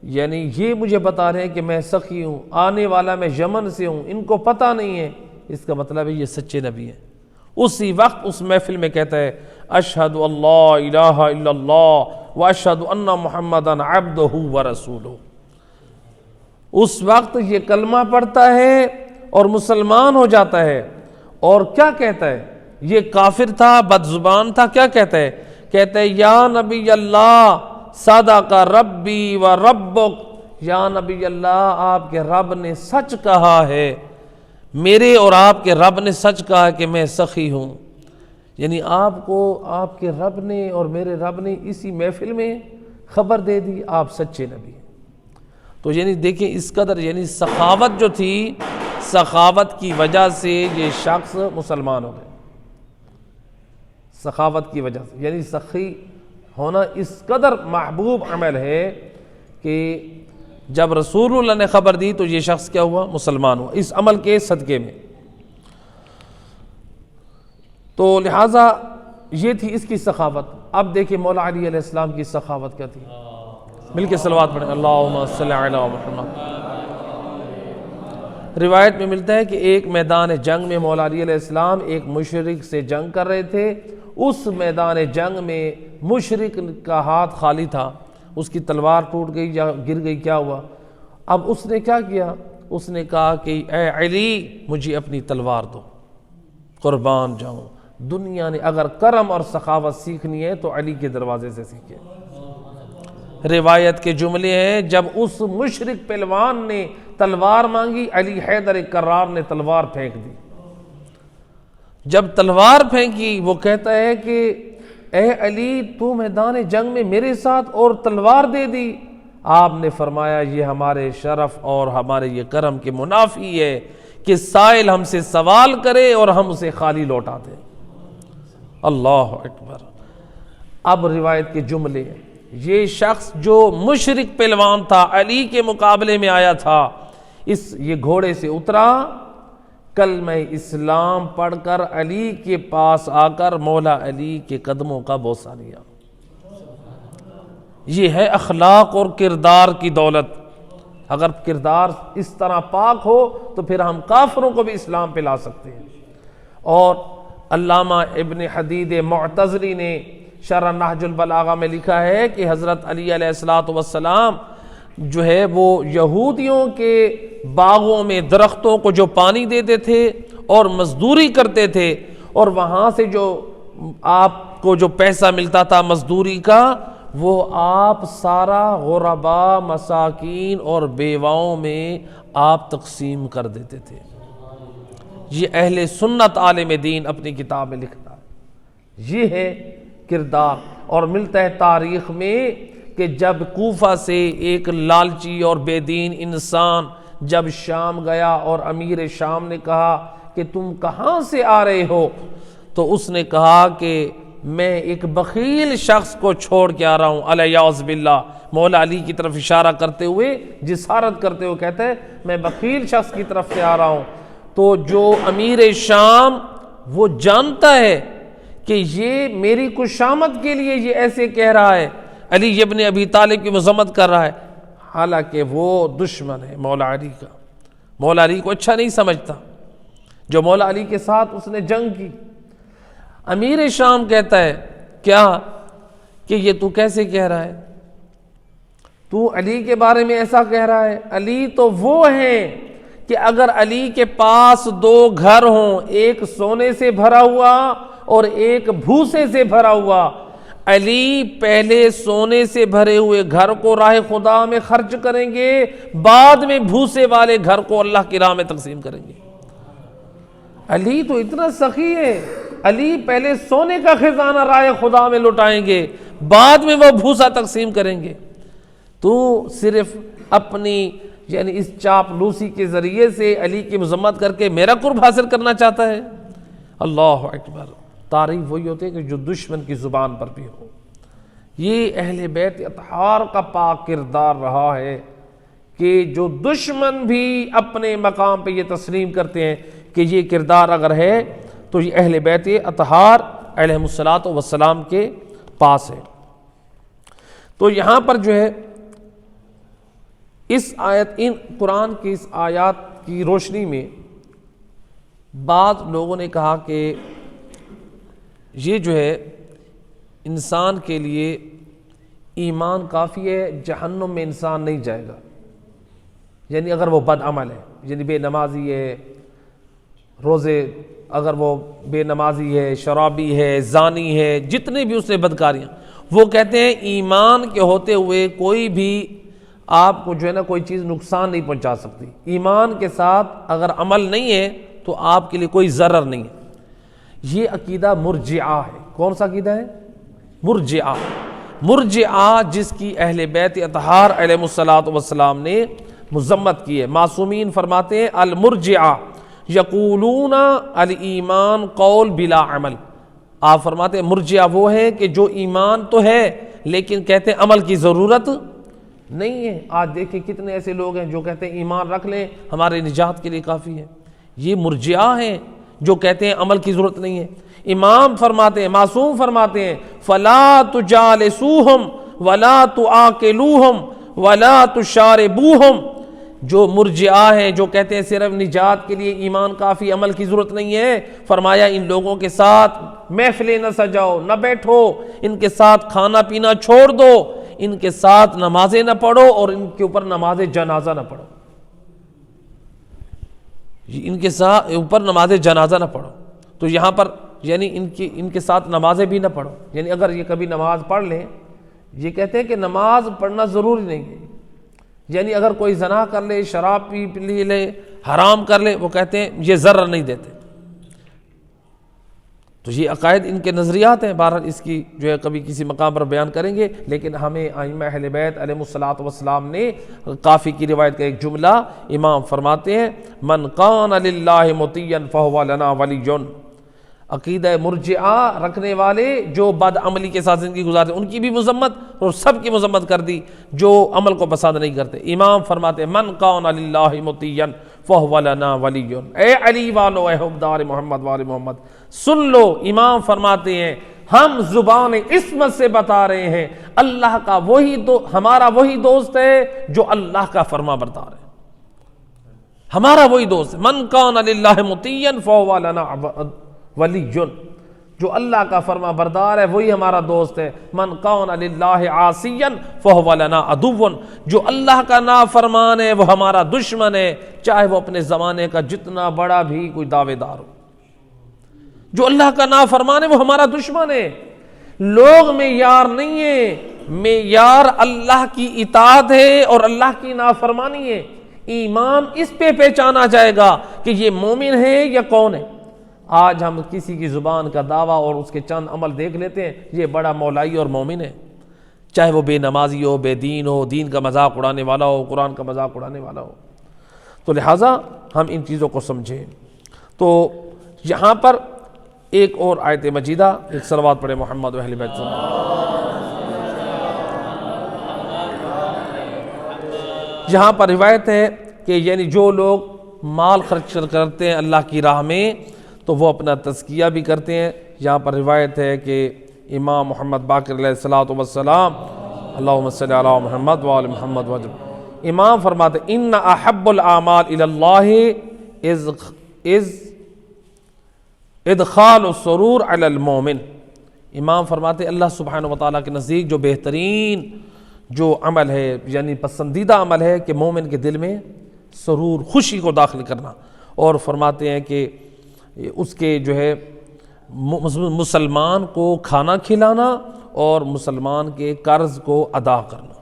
یعنی یہ مجھے بتا رہے ہیں کہ میں سخی ہوں، آنے والا میں یمن سے ہوں، ان کو پتہ نہیں ہے۔ اس کا مطلب ہے یہ سچے نبی ہیں۔ اسی وقت اس محفل میں کہتا ہے اشہد اللہ الہ الا اللہ واشہد ان محمدا عبدہ ورسولہ۔ اس وقت یہ کلمہ پڑھتا ہے اور مسلمان ہو جاتا ہے، اور کیا کہتا ہے؟ یہ کافر تھا، بد زبان تھا، کیا کہتا ہے؟ کہتا ہے یا نبی اللہ صدق ربی و ربک، یا نبی اللہ آپ کے رب نے سچ کہا ہے، میرے اور آپ کے رب نے سچ کہا کہ میں سخی ہوں۔ یعنی آپ کو آپ کے رب نے اور میرے رب نے اسی محفل میں خبر دے دی آپ سچے نبی ہیں۔ تو یعنی دیکھیں اس قدر یعنی سخاوت جو تھی، سخاوت کی وجہ سے یہ شخص مسلمان ہو گئے، سخاوت کی وجہ سے۔ یعنی سخی ہونا اس قدر محبوب عمل ہے کہ جب رسول اللہ نے خبر دی تو یہ شخص کیا ہوا؟ مسلمان ہوا اس عمل کے صدقے میں۔ تو لہٰذا یہ تھی اس کی سخاوت۔ اب دیکھیں مولا علی علیہ السلام کی سخاوت کیا تھی، مل کے صلوات پڑھیں اللہم صلی علی محمد۔ روایت میں ملتا ہے کہ ایک میدان جنگ میں مولا علی علیہ السلام ایک مشرک سے جنگ کر رہے تھے۔ اس میدان جنگ میں مشرک کا ہاتھ خالی تھا، اس کی تلوار ٹوٹ گئی یا گر گئی، کیا ہوا؟ اب اس نے کیا کیا؟ اس نے کہا کہ اے علی مجھے اپنی تلوار دو، قربان جاؤں۔ دنیا نے اگر کرم اور سخاوت سیکھنی ہے تو علی کے دروازے سے سیکھے۔ روایت کے جملے ہیں جب اس مشرک پہلوان نے تلوار مانگی، علی حیدر کرار نے تلوار پھینک دی۔ جب تلوار پھینکی وہ کہتا ہے کہ اے علی تو میدان جنگ میں میرے ساتھ اور تلوار دے دی۔ آپ نے فرمایا یہ ہمارے شرف اور ہمارے یہ کرم کے منافی ہے کہ سائل ہم سے سوال کرے اور ہم اسے خالی لوٹا دیں۔ اللہ اکبر۔ اب روایت کے جملے، یہ شخص جو مشرک پہلوان تھا علی کے مقابلے میں آیا تھا، یہ گھوڑے سے اترا، کلمہ اسلام پڑھ کر علی کے پاس آ کر مولا علی کے قدموں کا بوسہ لیا۔ یہ ہے اخلاق اور کردار کی دولت۔ اگر کردار اس طرح پاک ہو تو پھر ہم کافروں کو بھی اسلام پہ لا سکتے ہیں۔ اور علامہ ابن حدید معتزلی نے شرح نہج البلاغہ میں لکھا ہے کہ حضرت علی علیہ السلام جو ہے وہ یہودیوں کے باغوں میں درختوں کو جو پانی دیتے تھے اور مزدوری کرتے تھے، اور وہاں سے جو آپ کو جو پیسہ ملتا تھا مزدوری کا، وہ آپ سارا غربا، مساکین اور بیواؤں میں آپ تقسیم کر دیتے تھے۔ یہ اہل سنت عالم دین اپنی کتاب میں لکھتا ہے۔ یہ ہے کردار۔ اور ملتا ہے تاریخ میں کہ جب کوفہ سے ایک لالچی اور بے دین انسان جب شام گیا اور امیر شام نے کہا کہ تم کہاں سے آ رہے ہو، تو اس نے کہا کہ میں ایک بخیل شخص کو چھوڑ کے آ رہا ہوں، الیاذ باللہ، مولا علی کی طرف اشارہ کرتے ہوئے، جسارت کرتے ہوئے کہتا ہے میں بخیل شخص کی طرف سے آ رہا ہوں۔ تو جو امیر شام وہ جانتا ہے کہ یہ میری خوشامد کے لیے یہ ایسے کہہ رہا ہے، علی ابن ابی طالب کی مذمت کر رہا ہے، حالانکہ وہ دشمن ہے مولا علی کا، مولا علی کو اچھا نہیں سمجھتا، جو مولا علی کے ساتھ اس نے جنگ کی۔ امیر شام کہتا ہے کیا کہ یہ تو کیسے کہہ رہا ہے، تو علی کے بارے میں ایسا کہہ رہا ہے؟ علی تو وہ ہیں کہ اگر علی کے پاس دو گھر ہوں، ایک سونے سے بھرا ہوا اور ایک بھوسے سے بھرا ہوا، علی پہلے سونے سے بھرے ہوئے گھر کو راہ خدا میں خرچ کریں گے، بعد میں بھوسے والے گھر کو اللہ کی راہ میں تقسیم کریں گے۔ علی تو اتنا سخی ہے، علی پہلے سونے کا خزانہ راہ خدا میں لٹائیں گے، بعد میں وہ بھوسا تقسیم کریں گے۔ تو صرف اپنی یعنی اس چاپلوسی کے ذریعے سے علی کی مذمت کر کے میرا قرب حاصل کرنا چاہتا ہے۔ اللہ اکبر، تعریف وہی ہوتی ہے کہ جو دشمن کی زبان پر بھی ہو۔ یہ اہل بیت اطہار کا پاک کردار رہا ہے کہ جو دشمن بھی اپنے مقام پہ یہ تسلیم کرتے ہیں کہ یہ کردار اگر ہے تو یہ اہل بیت اطہار علیہم الصلاۃ والسلام کے پاس ہے۔ تو یہاں پر جو ہے اس آیت، ان قرآن کی اس آیات کی روشنی میں بعض لوگوں نے کہا کہ یہ جو ہے انسان کے لیے ایمان کافی ہے، جہنم میں انسان نہیں جائے گا، یعنی اگر وہ بد عمل ہے، یعنی بے نمازی ہے، روزے اگر وہ بے نمازی ہے، شرابی ہے، زانی ہے، جتنے بھی اس نے بدکاریاں، وہ کہتے ہیں ایمان کے ہوتے ہوئے کوئی بھی آپ کو جو ہے نا کوئی چیز نقصان نہیں پہنچا سکتی۔ ایمان کے ساتھ اگر عمل نہیں ہے تو آپ کے لیے کوئی ضرر نہیں ہے۔ یہ عقیدہ مرجعہ ہے۔ کون سا عقیدہ ہے؟ مرجعہ۔ مرجعہ جس کی اہل بیت اطہار علیہ الصلاۃ والسلام نے مذمت کی ہے۔ معصومین فرماتے ہیں المرجعہ یقولون الایمان قول بلا عمل۔ آپ فرماتے ہیں مرجعہ وہ ہے کہ جو ایمان تو ہے لیکن کہتے ہیں عمل کی ضرورت نہیں ہے۔ آج دیکھیں کتنے ایسے لوگ ہیں جو کہتے ہیں ایمان رکھ لیں ہمارے نجات کے لیے کافی ہے۔ یہ مرجعہ ہیں جو کہتے ہیں عمل کی ضرورت نہیں ہے۔ امام فرماتے ہیں، معصوم فرماتے ہیں فلا تجالسوہم ولا تعاقلوہم ولا تشاربوہم۔ جو مرجعہ ہیں جو کہتے ہیں صرف نجات کے لیے ایمان کافی، عمل کی ضرورت نہیں ہے، فرمایا ان لوگوں کے ساتھ محفلیں نہ سجاؤ، نہ بیٹھو، ان کے ساتھ کھانا پینا چھوڑ دو، ان کے ساتھ نمازیں نہ پڑھو اور ان کے اوپر نماز جنازہ نہ پڑھو، ان کے ساتھ اوپر نماز جنازہ نہ پڑھو۔ تو یہاں پر یعنی ان کے ساتھ نمازیں بھی نہ پڑھو، یعنی اگر یہ کبھی نماز پڑھ لیں، یہ کہتے ہیں کہ نماز پڑھنا ضروری نہیں ہے، یعنی اگر کوئی زنا کر لے، شراب پی لے، حرام کر لے، وہ کہتے ہیں یہ ضرر نہیں دیتے۔ تو یہ عقائد ان کے نظریات ہیں، بہرحال اس کی جو ہے کبھی کسی مقام پر بیان کریں گے، لیکن ہمیں ائمہ اہل بیت علیہ الصلاۃ والسلام نے کافی کی روایت کا ایک جملہ امام فرماتے ہیں من کان للہ مطیعا فہو لنا ولی۔ عقیدہ مرجعہ رکھنے والے جو بد عملی کے ساتھ زندگی گزارتے ان کی بھی مذمت اور سب کی مذمت کر دی جو عمل کو پسند نہیں کرتے۔ امام فرماتے ہیں من کان للہ مطیعا فہو لنا ولی۔ اے علی والو، اے حبدار محمد وال محمد سن لو، امام فرماتے ہیں ہم زبان عصمت سے بتا رہے ہیں اللہ کا ہمارا وہی دوست ہے جو اللہ کا فرما بردار ہے، ہمارا وہی دوست ہے۔ من کان للہ مطیعا فہو لنا ولی، جو اللہ کا فرما بردار ہے وہی ہمارا دوست ہے۔ من کان للہ عاصیا فہو لنا عدو، جو اللہ کا نافرمان ہے وہ ہمارا دشمن ہے، چاہے وہ اپنے زمانے کا جتنا بڑا بھی کوئی دعوے دار ہو۔ جو اللہ کا نافرمان ہے وہ ہمارا دشمن ہے۔ لوگ معیار نہیں ہے، معیار اللہ کی اطاعت ہے اور اللہ کی نافرمانی ہے۔ ایمان اس پہ پہچانا جائے گا کہ یہ مومن ہے یا کون ہے۔ آج ہم کسی کی زبان کا دعویٰ اور اس کے چند عمل دیکھ لیتے ہیں، یہ بڑا مولائی اور مومن ہے، چاہے وہ بے نمازی ہو، بے دین ہو، دین کا مذاق اڑانے والا ہو، قرآن کا مذاق اڑانے والا ہو۔ تو لہٰذا ہم ان چیزوں کو سمجھیں۔ تو یہاں پر ایک اور آیت مجیدہ، ایک صلوات پڑھے محمد و اہل بیت صلی اللہ علیہ وسلم۔ یہاں پر روایت ہے کہ یعنی جو لوگ مال خرچ کرتے ہیں اللہ کی راہ میں تو وہ اپنا تزکیہ بھی کرتے ہیں۔ یہاں پر روایت ہے کہ امام محمد باقر علیہ الصلوۃ والسلام، اللہم صلی علی محمد وآل محمد وسلم، امام فرماتے ہیں ان احب الاعمال الی اللہ از ادخال السرور علی المومن۔ امام فرماتے ہیں اللہ سبحانہ وتعالیٰ کے نزدیک جو بہترین جو عمل ہے، یعنی پسندیدہ عمل ہے کہ مومن کے دل میں سرور، خوشی کو داخل کرنا، اور فرماتے ہیں کہ اس کے جو ہے مسلمان کو کھانا کھلانا اور مسلمان کے قرض کو ادا کرنا۔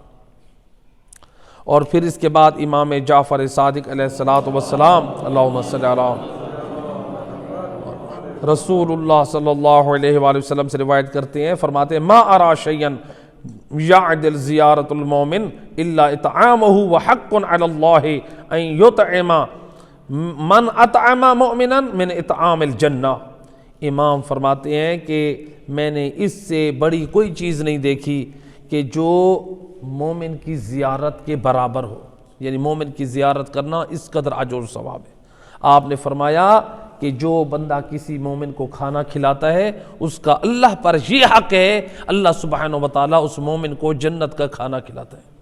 اور پھر اس کے بعد امام جعفر صادق علیہ الصلوۃ والسلام، اللہم صلی علی رسول اللہ صلی اللہ علیہ وآلہ وسلم سے روایت کرتے ہیں، فرماتے ہیں ما ارا شیئا یعدل زیارت المومن الا اطعامہ وحق علی اللہ ان یطعم من اطعم مؤمنا من اطعام الجنہ۔ امام فرماتے ہیں کہ میں نے اس سے بڑی کوئی چیز نہیں دیکھی کہ جو مومن کی زیارت کے برابر ہو، یعنی مومن کی زیارت کرنا اس قدر اجر و ثواب ہے۔ آپ نے فرمایا کہ جو بندہ کسی مومن کو کھانا کھلاتا ہے اس کا اللہ پر یہ حق ہے، اللہ سبحانہ وتعالیٰ اس مومن کو جنت کا کھانا کھلاتا ہے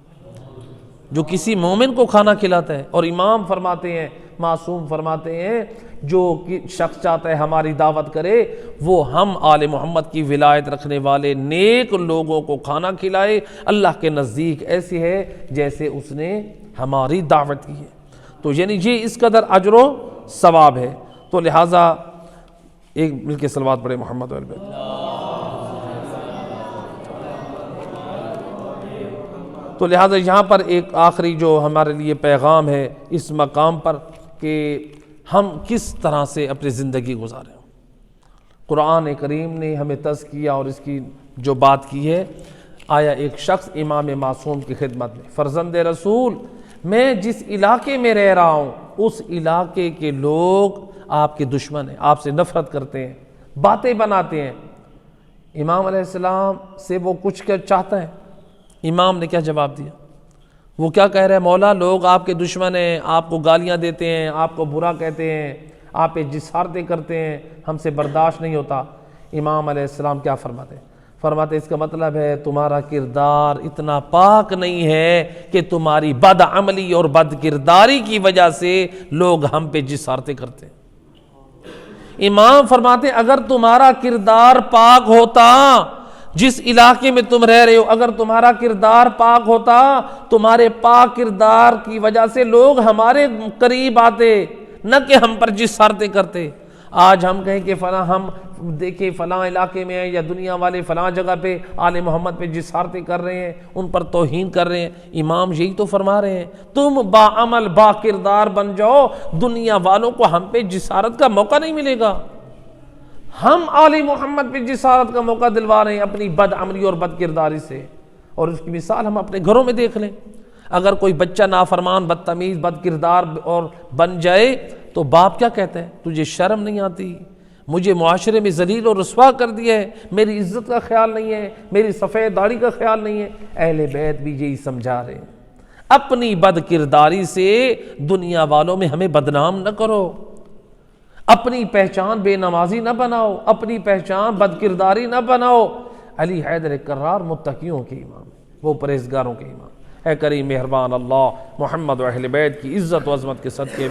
جو کسی مومن کو کھانا کھلاتا ہے۔ اور امام فرماتے ہیں، معصوم فرماتے ہیں، جو شخص چاہتا ہے ہماری دعوت کرے وہ ہم آل محمد کی ولایت رکھنے والے نیک لوگوں کو کھانا کھلائے، اللہ کے نزدیک ایسی ہے جیسے اس نے ہماری دعوت کی ہے۔ تو یعنی یہ اس قدر اجر و ثواب ہے۔ تو لہٰذا ایک مل کے صلوات پڑھے محمد و اہل بیت۔ تو لہٰذا یہاں پر ایک آخری جو ہمارے لیے پیغام ہے اس مقام پر کہ ہم کس طرح سے اپنی زندگی گزاریں۔ قرآن کریم نے ہمیں تزکیہ اور اس کی جو بات کی ہے، آیا ایک شخص امام معصوم کی خدمت میں، فرزند رسول میں جس علاقے میں رہ رہا ہوں اس علاقے کے لوگ آپ کے دشمن ہیں، آپ سے نفرت کرتے ہیں، باتیں بناتے ہیں۔ امام علیہ السلام سے وہ کچھ چاہتا ہے، امام نے کیا جواب دیا؟ وہ کیا کہہ رہے ہیں؟ مولا لوگ آپ کے دشمن ہیں، آپ کو گالیاں دیتے ہیں، آپ کو برا کہتے ہیں، آپ پہ جسارتیں کرتے ہیں، ہم سے برداشت نہیں ہوتا۔ امام علیہ السلام کیا فرماتے ہیں؟ فرماتے اس کا مطلب ہے تمہارا کردار اتنا پاک نہیں ہے کہ تمہاری بد عملی اور بد کرداری کی وجہ سے لوگ ہم پہ جسارتیں کرتے ہیں۔ امام فرماتے ہیں اگر تمہارا کردار پاک ہوتا، جس علاقے میں تم رہ رہے ہو اگر تمہارا کردار پاک ہوتا، تمہارے پاک کردار کی وجہ سے لوگ ہمارے قریب آتے، نہ کہ ہم پر جسارتیں کرتے۔ آج ہم کہیں کہ فلاں، ہم دیکھیں فلاں علاقے میں ہیں یا دنیا والے فلاں جگہ پہ آل محمد پہ جسارتیں کر رہے ہیں، ان پر توہین کر رہے ہیں۔ امام یہی تو فرما رہے ہیں تم با عمل با کردار بن جاؤ، دنیا والوں کو ہم پہ جسارت کا موقع نہیں ملے گا۔ ہم آل محمد پہ جسارت کا موقع دلوا رہے ہیں اپنی بد عملی اور بد کرداری سے، اور اس کی مثال ہم اپنے گھروں میں دیکھ لیں۔ اگر کوئی بچہ نافرمان، بدتمیز، بد کردار اور بن جائے تو باپ کیا کہتا ہے؟ تجھے شرم نہیں آتی؟ مجھے معاشرے میں ذلیل اور رسوا کر دیا ہے، میری عزت کا خیال نہیں ہے، میری سفید داڑھی کا خیال نہیں ہے۔ اہل بیت بھی یہی سمجھا رہے ہیں، اپنی بد کرداری سے دنیا والوں میں ہمیں بدنام نہ کرو، اپنی پہچان بے نمازی نہ بناؤ، اپنی پہچان بد کرداری نہ بناؤ۔ علی حیدر کرار متقیوں کے امام، وہ پرہیزگاروں کے امام۔ اے کریم مہربان اللہ محمد و اہل بیت کی عزت و عظمت کے صدقے میں